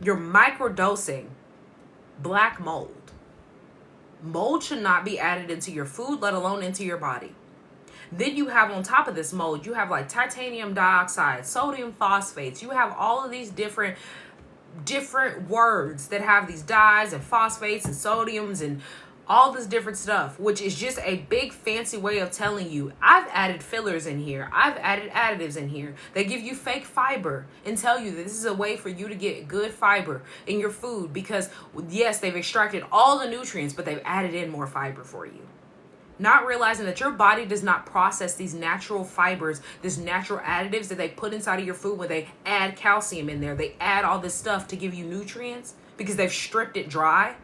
You're microdosing black mold. Mold should not be added into your food, let alone into your body. Then you have on top of this mold, you have like titanium dioxide, sodium phosphates. You have all of these different words that have these dyes and phosphates and sodiums and all this different stuff, which is just a big fancy way of telling you, I've added fillers in here. I've added additives in here. They give you fake fiber and tell you that this is a way for you to get good fiber in your food because, yes, they've extracted all the nutrients, but they've added in more fiber for you. Not realizing that your body does not process these natural fibers, these natural additives that they put inside of your food when they add calcium in there. They add all this stuff to give you nutrients because they've stripped it dry.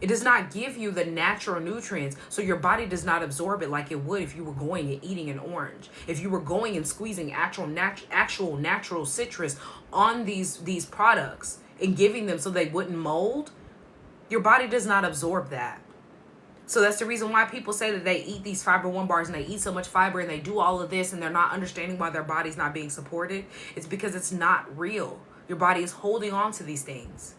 It does not give you the natural nutrients, so your body does not absorb it like it would if you were going and eating an orange. If you were going and squeezing actual natural citrus on these products and giving them so they wouldn't mold, your body does not absorb that. So that's the reason why people say that they eat these Fiber One bars and they eat so much fiber and they do all of this and they're not understanding why their body's not being supported. It's because it's not real. Your body is holding on to these things.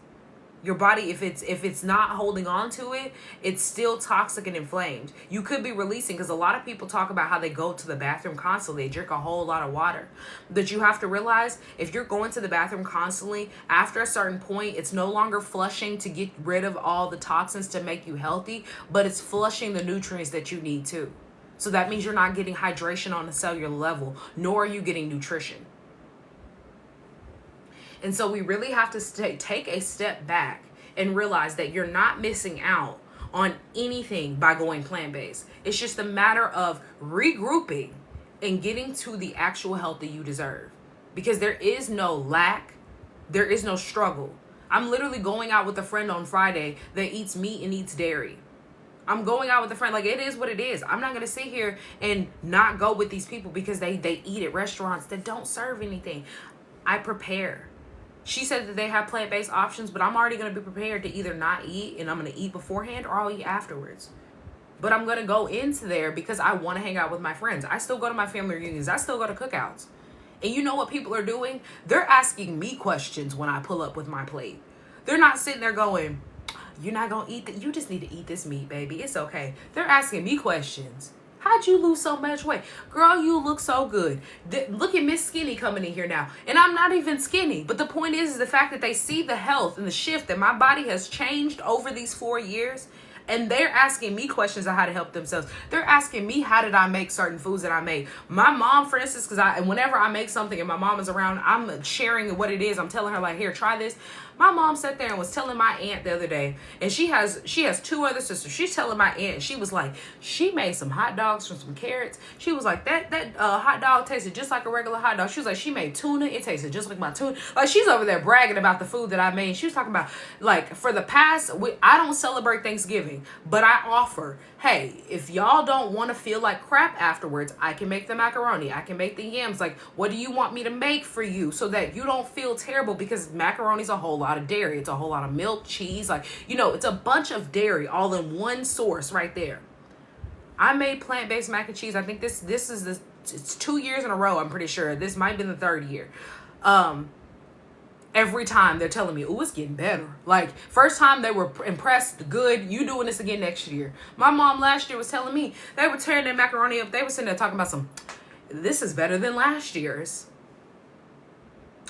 Your body, if it's not holding on to it, it's still toxic and inflamed. You could be releasing, because a lot of people talk about how they go to the bathroom constantly, they drink a whole lot of water. But you have to realize, if you're going to the bathroom constantly, after a certain point, it's no longer flushing to get rid of all the toxins to make you healthy, but it's flushing the nutrients that you need too. So that means you're not getting hydration on a cellular level, nor are you getting nutrition. And so we really have to take a step back and realize that you're not missing out on anything by going plant-based. It's just a matter of regrouping and getting to the actual health that you deserve. Because there is no lack, there is no struggle. I'm literally going out with a friend on Friday that eats meat and eats dairy. I'm going out with a friend, like, it is what it is. I'm not going to sit here and not go with these people because they eat at restaurants that don't serve anything. I prepare. She said that they have plant-based options, but I'm already going to be prepared to either not eat and I'm going to eat beforehand or I'll eat afterwards. But I'm going to go into there because I want to hang out with my friends. I still go to my family reunions. I still go to cookouts. And you know what people are doing? They're asking me questions when I pull up with my plate. They're not sitting there going, you're not going to eat that. You just need to eat this meat, baby. It's okay. They're asking me questions. How'd you lose so much weight? Girl, you look so good. Look at Miss Skinny coming in here now. And I'm not even skinny. But the point is the fact that they see the health and the shift that my body has changed over these 4 years. And they're asking me questions on how to help themselves. They're asking me, how did I make certain foods that I made? My mom, for instance, whenever I make something and my mom is around, I'm sharing what it is. I'm telling her, like, here, try this. My mom sat there and was telling my aunt the other day, and she has 2 other sisters. She's telling my aunt, she was like, she made some hot dogs from some carrots. She was like, that hot dog tasted just like a regular hot dog. She was like, she made tuna. It tasted just like my tuna. Like, she's over there bragging about the food that I made. She was talking about, like, for the past, I don't celebrate Thanksgiving, but I offer, hey, if y'all don't want to feel like crap afterwards, I can make the macaroni. I can make the yams. Like, what do you want me to make for you so that you don't feel terrible? Because macaroni's a whole lot of dairy. It's a whole lot of milk, cheese. Like, it's a bunch of dairy all in one source right there. I made plant-based mac and cheese. I think this is it's 2 years in a row. I'm pretty sure. This might be the 3rd year. Every time they're telling me, oh, it's getting better. Like, first time they were impressed, good, you doing this again next year. My mom last year was telling me, they were tearing their macaroni up. They were sitting there talking about this is better than last year's.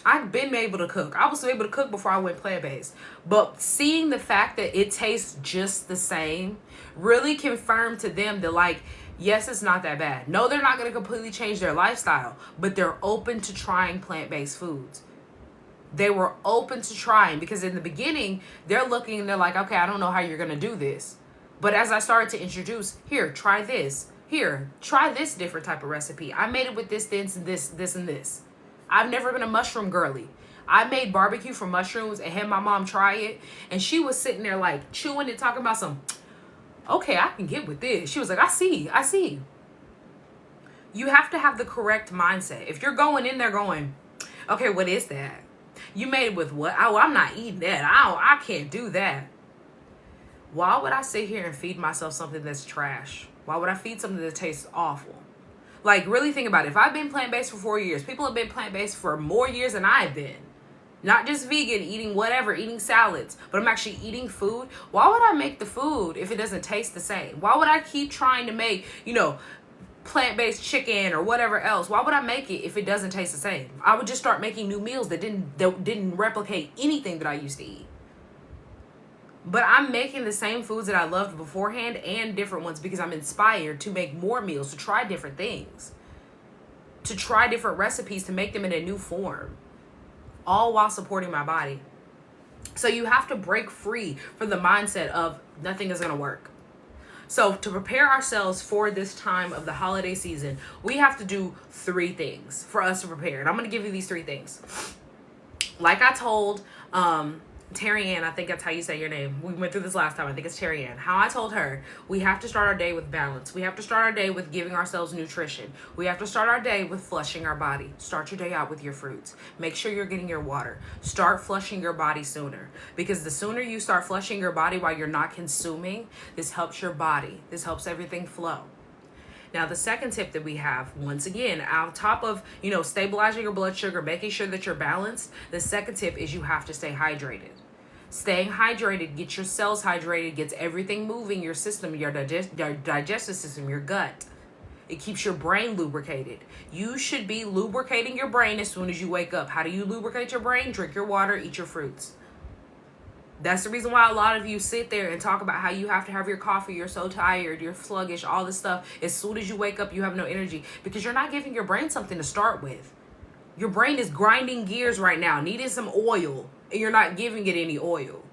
I've been able to cook. I was able to cook before I went plant-based. But seeing the fact that it tastes just the same really confirmed to them that, like, yes, it's not that bad. No, they're not going to completely change their lifestyle, but they're open to trying plant-based foods. They were open to trying, because in the beginning, they're looking and they're like, okay, I don't know how you're going to do this. But as I started to introduce, here, try this. Here, try this different type of recipe. I made it with this, and this. I've never been a mushroom girly. I made barbecue from mushrooms and had my mom try it. And she was sitting there like chewing and talking about okay, I can get with this. She was like, I see. You have to have the correct mindset. If you're going in there going, okay, what is that? You made it with what? Oh, I'm not eating that. I can't do that. Why would I sit here and feed myself something that's trash? Why would I feed something that tastes awful? Like, really think about it. If I've been plant-based for 4 years, people have been plant-based for more years than I've been. Not just vegan, eating whatever, eating salads, but I'm actually eating food. Why would I make the food if it doesn't taste the same? Why would I keep trying to make, plant-based chicken or whatever else? Why would I make it if it doesn't taste the same? I would just start making new meals that didn't replicate anything that I used to eat. But I'm making the same foods that I loved beforehand and different ones because I'm inspired to make more meals, to try different things, to try different recipes, to make them in a new form, all while supporting my body. So you have to break free from the mindset of nothing is going to work. So to prepare ourselves for this time of the holiday season, we have to do 3 things for us to prepare. And I'm going to give you these 3 things. Like I told Terry Ann, I think that's how you say your name. We went through this last time. I think it's Terry Ann. How I told her, we have to start our day with balance. We have to start our day with giving ourselves nutrition. We have to start our day with flushing our body. Start your day out with your fruits. Make sure you're getting your water. Start flushing your body sooner. Because the sooner you start flushing your body while you're not consuming, this helps your body. This helps everything flow. Now, the second tip that we have, once again, on top of, stabilizing your blood sugar, making sure that you're balanced, the second tip is you have to stay hydrated. Staying hydrated gets your cells hydrated, gets everything moving, your system, your digestive system, your gut. It keeps your brain lubricated. You should be lubricating your brain as soon as you wake up. How do you lubricate your brain? Drink your water, eat your fruits. That's the reason why a lot of you sit there and talk about how you have to have your coffee, you're so tired, you're sluggish, all this stuff. As soon as you wake up, you have no energy because you're not giving your brain something to start with. Your brain is grinding gears right now, needing some oil, and you're not giving it any oil.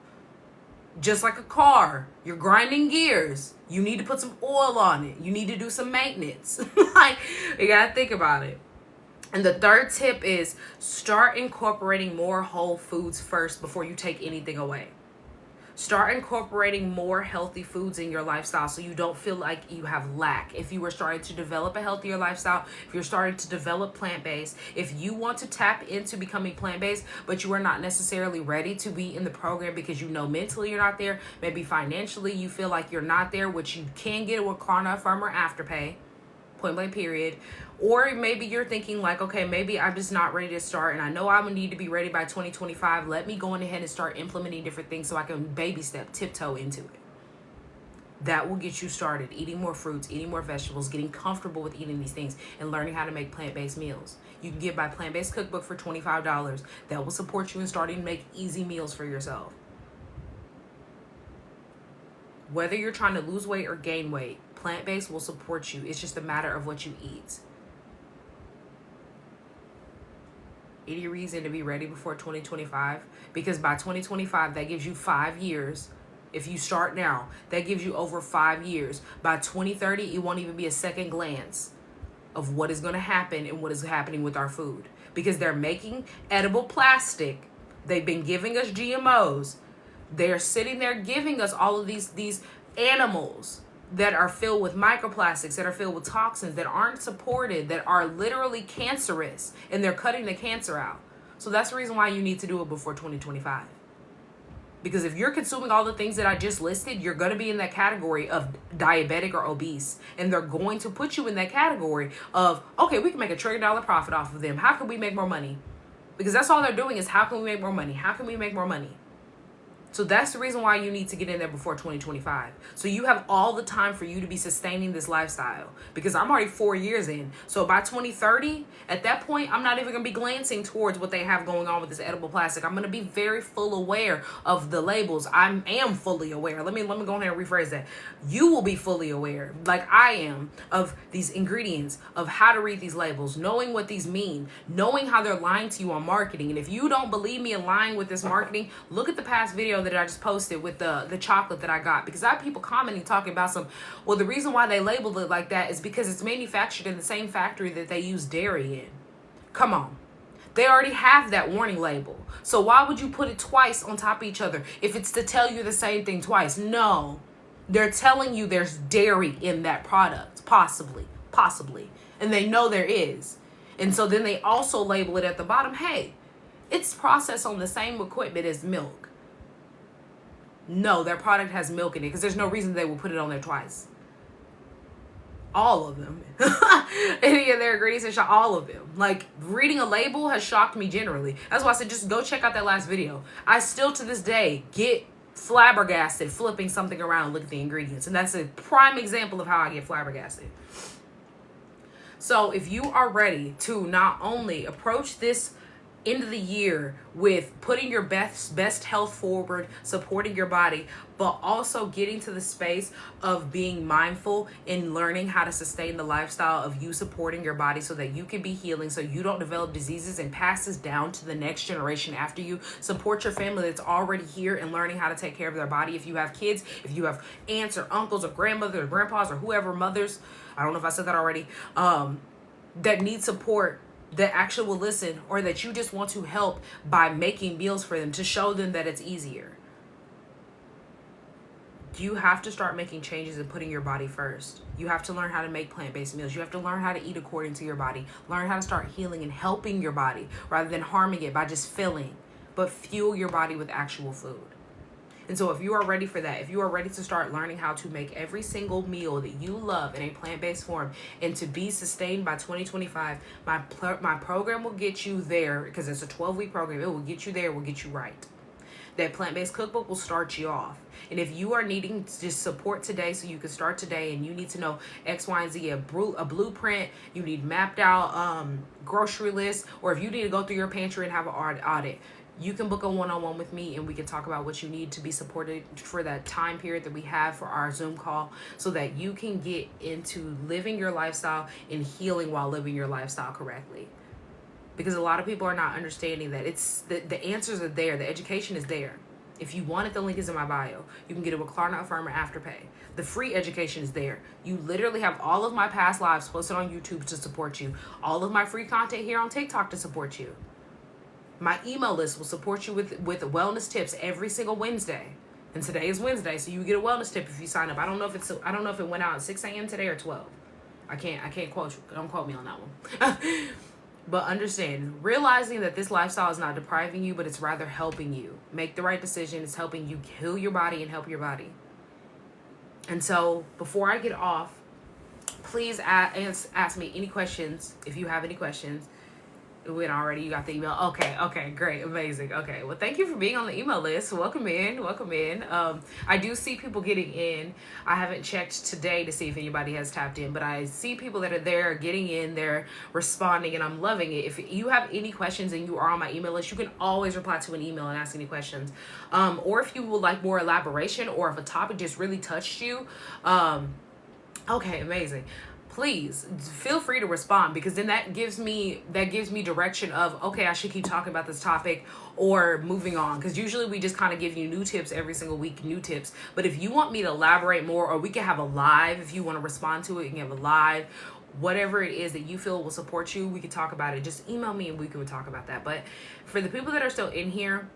Just like a car, you're grinding gears. You need to put some oil on it. You need to do some maintenance. You gotta think about it. And the third tip is start incorporating more whole foods first before you take anything away. Start incorporating more healthy foods in your lifestyle so you don't feel like you have lack. If you are starting to develop a healthier lifestyle, if you're starting to develop plant-based, if you want to tap into becoming plant-based, but you are not necessarily ready to be in the program because mentally you're not there, maybe financially you feel like you're not there, which you can get with Klarna, Affirm, or Afterpay, point blank period. Or maybe you're thinking like, okay, maybe I'm just not ready to start and I know I'm gonna need to be ready by 2025. Let me go on ahead and start implementing different things so I can baby step, tiptoe into it. That will get you started eating more fruits, eating more vegetables, getting comfortable with eating these things, and learning how to make plant-based meals. You can get my plant-based cookbook for $25. That will support you in starting to make easy meals for yourself. Whether you're trying to lose weight or gain weight, plant-based will support you. It's just a matter of what you eat. Any reason to be ready before 2025? Because by 2025, that gives you 5 years. If you start now, that gives you over 5 years. By 2030, it won't even be a second glance of what is going to happen and what is happening with our food. Because they're making edible plastic. They've been giving us GMOs. They're sitting there giving us all of these animals that are filled with microplastics, that are filled with toxins, that aren't supported, that are literally cancerous, and they're cutting the cancer out. So that's the reason why you need to do it before 2025. Because if you're consuming all the things that I just listed, you're going to be in that category of diabetic or obese. And they're going to put you in that category of, okay, we can make $1 trillion profit off of them. How can we make more money? Because that's all they're doing is, how can we make more money? How can we make more money? So that's the reason why you need to get in there before 2025. So you have all the time for you to be sustaining this lifestyle. Because I'm already 4 years in. So by 2030, at that point, I'm not even going to be glancing towards what they have going on with this edible plastic. I'm going to be very full aware of the labels. I am fully aware. Let me go ahead and rephrase that. You will be fully aware, like I am, of these ingredients, of how to read these labels, knowing what these mean, knowing how they're lying to you on marketing. And if you don't believe me in lying with this marketing, look at the past video that I just posted with the chocolate that I got, because I have people commenting talking about well, the reason why they labeled it like that is because it's manufactured in the same factory that they use dairy in. Come on. They already have that warning label. So why would you put it twice on top of each other if it's to tell you the same thing twice? No. They're telling you there's dairy in that product. Possibly. And they know there is. And so then they also label it at the bottom, hey, it's processed on the same equipment as milk. No, their product has milk in it, because there's no reason they will put it on there twice. All of them. Any of their ingredients, all of them. Like, reading a label has shocked me generally. That's why I said, just go check out that last video. I still to this day get flabbergasted flipping something around and look at the ingredients. And that's a prime example of how I get flabbergasted. So if you are ready to not only approach this end of the year with putting your best health forward, supporting your body, but also getting to the space of being mindful and learning how to sustain the lifestyle of you supporting your body so that you can be healing, so you don't develop diseases and pass this down to the next generation after you. Support your family that's already here and learning how to take care of their body. If you have kids, if you have aunts or uncles or grandmothers or grandpas or whoever, mothers, I don't know if I said that already, that need support, that actually will listen, or that you just want to help by making meals for them to show them that it's easier. You have to start making changes and putting your body first. You have to learn how to make plant-based meals. You have to learn how to eat according to your body. Learn how to start healing and helping your body rather than harming it by just filling, but fuel your body with actual food. And so if you are ready for that, if you are ready to start learning how to make every single meal that you love in a plant-based form and to be sustained by 2025, my program will get you there, because it's a 12-week program. It will get you there, will get you right. That plant-based cookbook will start you off. And if you are needing just support today so you can start today, and you need to know X, Y, and Z, a blueprint, you need mapped out grocery list, or if you need to go through your pantry and have an audit, you can book a one-on-one with me and we can talk about what you need to be supported for that time period that we have for our Zoom call, so that you can get into living your lifestyle and healing while living your lifestyle correctly. Because a lot of people are not understanding that it's the answers are there. The education is there. If you want it, the link is in my bio. You can get it with Klarna, Affirm, or Afterpay. The free education is there. You literally have all of my past lives posted on YouTube to support you. All of my free content here on TikTok to support you. My email list will support you with wellness tips every single Wednesday. And today is Wednesday, so you get a wellness tip if you sign up. I don't know if it went out at 6 a.m. today or 12. I can't quote you. Don't quote me on that one. But understand, realizing that this lifestyle is not depriving you, but it's rather helping you make the right decision. It's helping you heal your body and help your body. And so before I get off, please ask me any questions if you have any questions. It went already. You got the email. Okay, great, amazing. Okay, well, thank you for being on the email list. Welcome in, welcome in. I do see people getting in. I haven't checked today to see if anybody has tapped in, but I see people that are there getting in, they're responding, and I'm loving it. If you have any questions and you are on my email list, you can always reply to an email and ask any questions. Or if you would like more elaboration, or if a topic just really touched you, okay, amazing. Please feel free to respond, because then that gives me direction of, okay, I should keep talking about this topic or moving on, because usually we just kind of give you new tips every single week, new tips. But if you want me to elaborate more, or we can have a live, if you want to respond to it, you can have a live, whatever it is that you feel will support you, we can talk about it. Just email me and we can talk about that. But for the people that are still in here,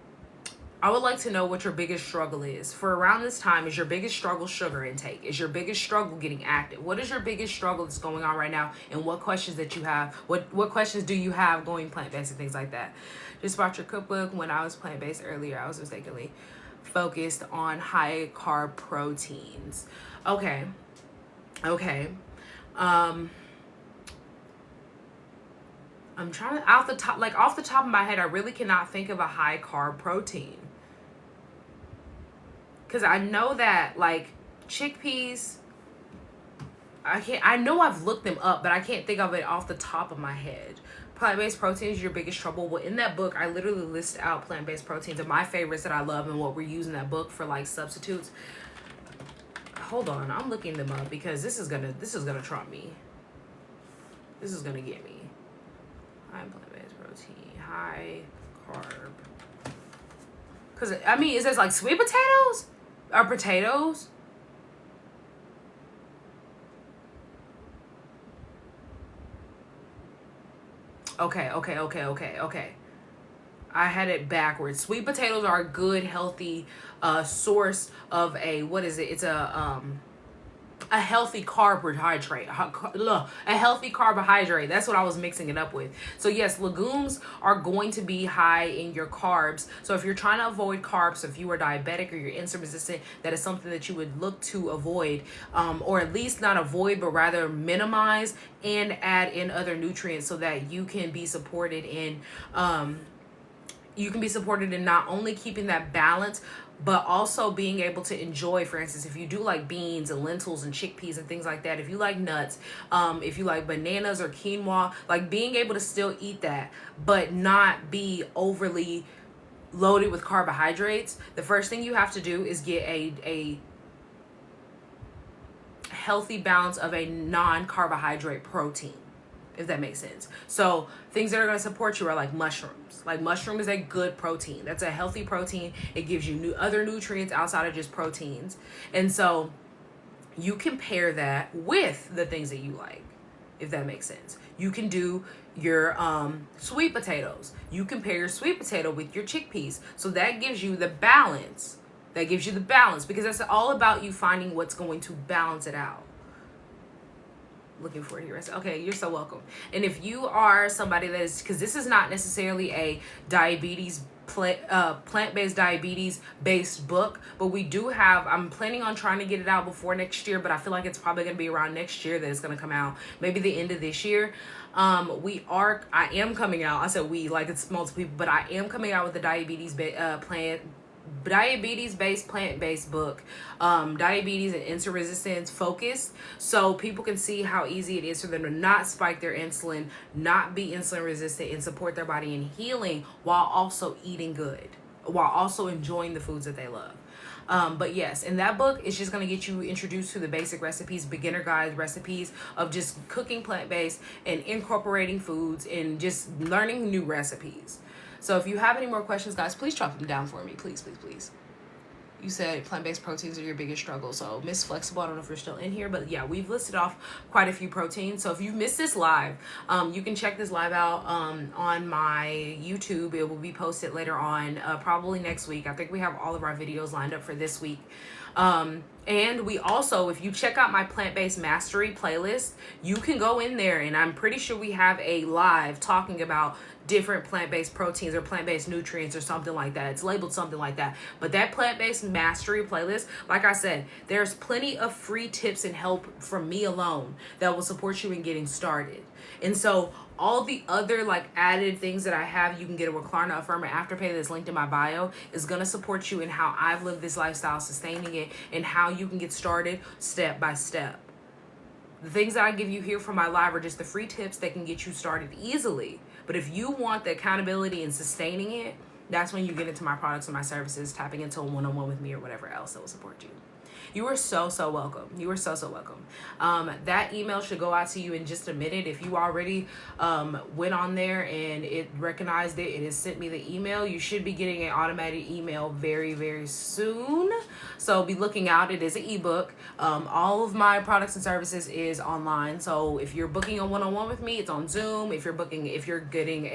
I would like to know what your biggest struggle is. For around this time, is your biggest struggle sugar intake? Is your biggest struggle getting active? What is your biggest struggle that's going on right now? And what questions that you have? What questions do you have going plant-based and things like that? Just bought your cookbook. When I was plant-based earlier, I was mistakenly focused on high carb proteins. Okay. I'm trying to, off the top of my head, I really cannot think of a high carb protein. Because I know that, like, chickpeas, I know I've looked them up, but I can't think of it off the top of my head. Plant-based proteins, your biggest trouble. Well, in that book, I literally list out plant-based proteins and my favorites that I love and what we're using that book for, like, substitutes. Hold on, I'm looking them up, because this is gonna trump me. This is gonna get me. High plant-based protein, high carb. Because, I mean, it says, like, sweet potatoes? Or potatoes? Okay. I had it backwards. Sweet potatoes are a good, healthy source of a, what is it? It's a healthy carbohydrate. A healthy carbohydrate. That's what I was mixing it up with. So yes, legumes are going to be high in your carbs. So if you're trying to avoid carbs, if you are diabetic or you're insulin resistant, that is something that you would look to avoid, or at least not avoid, but rather minimize and add in other nutrients so that you can be supported in not only keeping that balance, but also being able to enjoy, for instance, if you do like beans and lentils and chickpeas and things like that, if you like nuts, if you like bananas or quinoa, like being able to still eat that, but not be overly loaded with carbohydrates, the first thing you have to do is get a healthy balance of a non-carbohydrate protein, if that makes sense. So things that are going to support you are like mushrooms. Like mushroom is a good protein. That's a healthy protein. It gives you other nutrients outside of just proteins. And so you can pair that with the things that you like, if that makes sense. You can do your sweet potatoes. You can pair your sweet potato with your chickpeas. So that gives you the balance. Because that's all about you finding what's going to balance it out. Looking for it here. Okay, you're so welcome. And if you are somebody that is, because this is not necessarily a plant-based diabetes based book, but we do have, I'm planning on trying to get it out before next year, but I feel like it's probably going to be around next year that it's going to come out, maybe the end of this year. I am coming out, I said we, like it's multiple people, but I am coming out with the diabetes-based plant-based book, diabetes and insulin resistance focus, so people can see how easy it is for them to not spike their insulin, not be insulin resistant, and support their body in healing while also eating good, while also enjoying the foods that they love. But yes, in that book, it's just going to get you introduced to the basic recipes, beginner guide recipes of just cooking plant-based and incorporating foods and just learning new recipes. So if you have any more questions, guys, please drop them down for me. Please. You said plant-based proteins are your biggest struggle. So Miss Flexible, I don't know if you're still in here, but yeah, we've listed off quite a few proteins. So if you missed this live, you can check this live out on my YouTube. It will be posted later on, probably next week. I think we have all of our videos lined up for this week. And we also, if you check out my plant-based mastery playlist, you can go in there, and I'm pretty sure we have a live talking about different plant-based proteins or plant-based nutrients or something like that. It's labeled something like that. But that plant-based mastery playlist, like I said, there's plenty of free tips and help from me alone that will support you in getting started. And so all the other like added things that I have. You can get a Klarna Affirm Afterpay that's linked in my bio, is going to support you in how I've lived this lifestyle, sustaining it, and how you can get started step by step. The things that I give you here for my live are just the free tips that can get you started easily. But if you want the accountability and sustaining it, that's when you get into my products and my services, tapping into a one-on-one with me or whatever else that will support you. You are so welcome. You are so welcome. That email should go out to you in just a minute. If you already went on there and it recognized it, it has sent me the email. You should be getting an automated email very soon. So be looking out. It is an ebook. All of my products and services is online. So if you're booking a one-on-one with me, it's on Zoom. If you're getting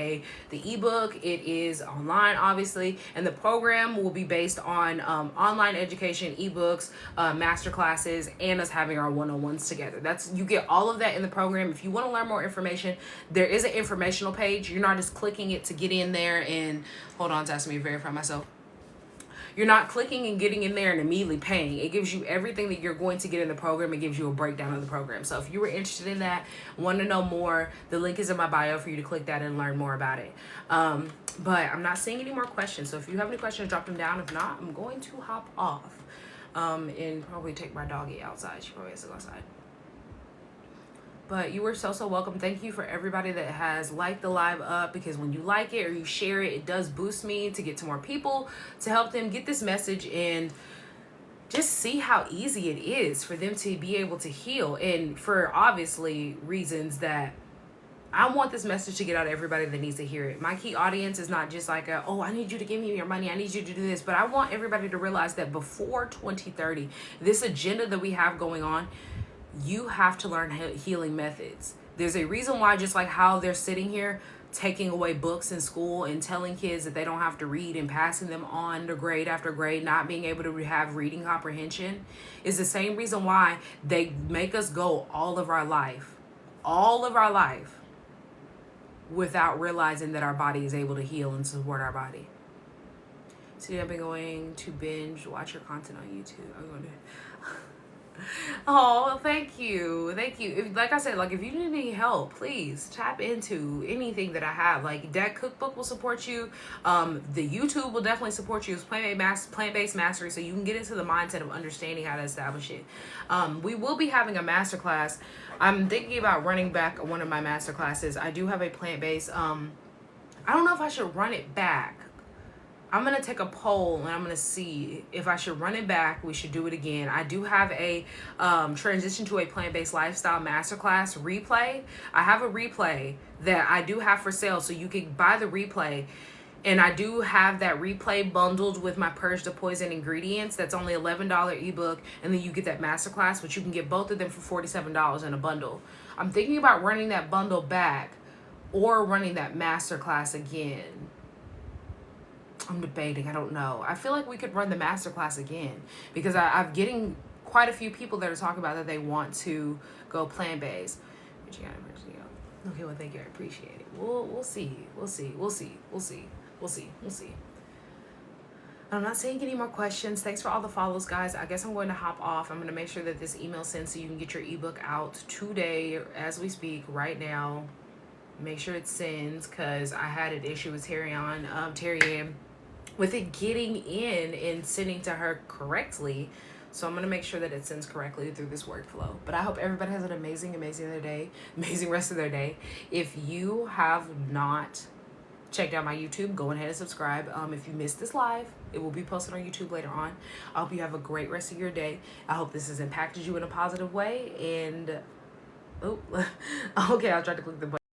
the ebook, it is online, obviously. And the program will be based on online education, ebooks, master classes, and us having our one-on-ones together. You get all of that in the program. If you want to learn more information, there is an informational page. You're not just clicking it to get in there and hold on, it's asking me to verify myself. You're not clicking and getting in there and immediately paying. It gives you everything that you're going to get in the program. It gives you a breakdown of the program. So if you were interested in that, want to know more, the link is in my bio for you to click that and learn more about it. But I'm not seeing any more questions. So if you have any questions, drop them down. If not, I'm going to hop off. And probably take my doggy outside. She probably has to go outside. But you were so welcome. Thank you for everybody that has liked the live up, because when you like it or you share it, it does boost me to get to more people, to help them get this message and just see how easy it is for them to be able to heal. And for obviously reasons that I want this message to get out to everybody that needs to hear it. My key audience is not just like, oh, I need you to give me your money, I need you to do this. But I want everybody to realize that before 2030, this agenda that we have going on, you have to learn healing methods. There's a reason why, just like how they're sitting here taking away books in school and telling kids that they don't have to read and passing them on to grade after grade, not being able to have reading comprehension, is the same reason why they make us go all of our life, without realizing that our body is able to heal and support our body. So I've been going to binge watch your content on YouTube. I'm going to oh, thank you. Like I said, like if you need any help, please tap into anything that I have. Like that cookbook will support you. The YouTube will definitely support you. It's plant-based mastery, so you can get into the mindset of understanding how to establish it. We will be having a masterclass. I'm thinking about running back one of my master classes. I do have a plant-based. I don't know if I should run it back. I'm going to take a poll and I'm going to see if I should run it back. We should do it again. I do have a transition to a plant-based lifestyle masterclass replay. I have a replay that I do have for sale, so you can buy the replay. And I do have that replay bundled with my Purge the Poison ingredients. That's only $11 ebook. And then you get that masterclass, but you can get both of them for $47 in a bundle. I'm thinking about running that bundle back or running that masterclass again. I'm debating. I don't know. I feel like we could run the masterclass again, because I'm getting quite a few people that are talking about that they want to go plant-based. Okay, well, thank you. I appreciate it. We'll see. I'm not seeing any more questions. Thanks for all the follows, guys. I guess I'm going to hop off. I'm going to make sure that this email sends so you can get your ebook out today as we speak right now. Make sure it sends, because I had an issue with Terry Ann with it getting in and sending to her correctly. So I'm going to make sure that it sends correctly through this workflow. But I hope everybody has an amazing rest of their day. If you have not checked out my YouTube, go ahead and subscribe. If you missed this live, it will be posted on YouTube later on. I hope you have a great rest of your day. I hope this has impacted you in a positive way. And, okay, I'll try to click the button.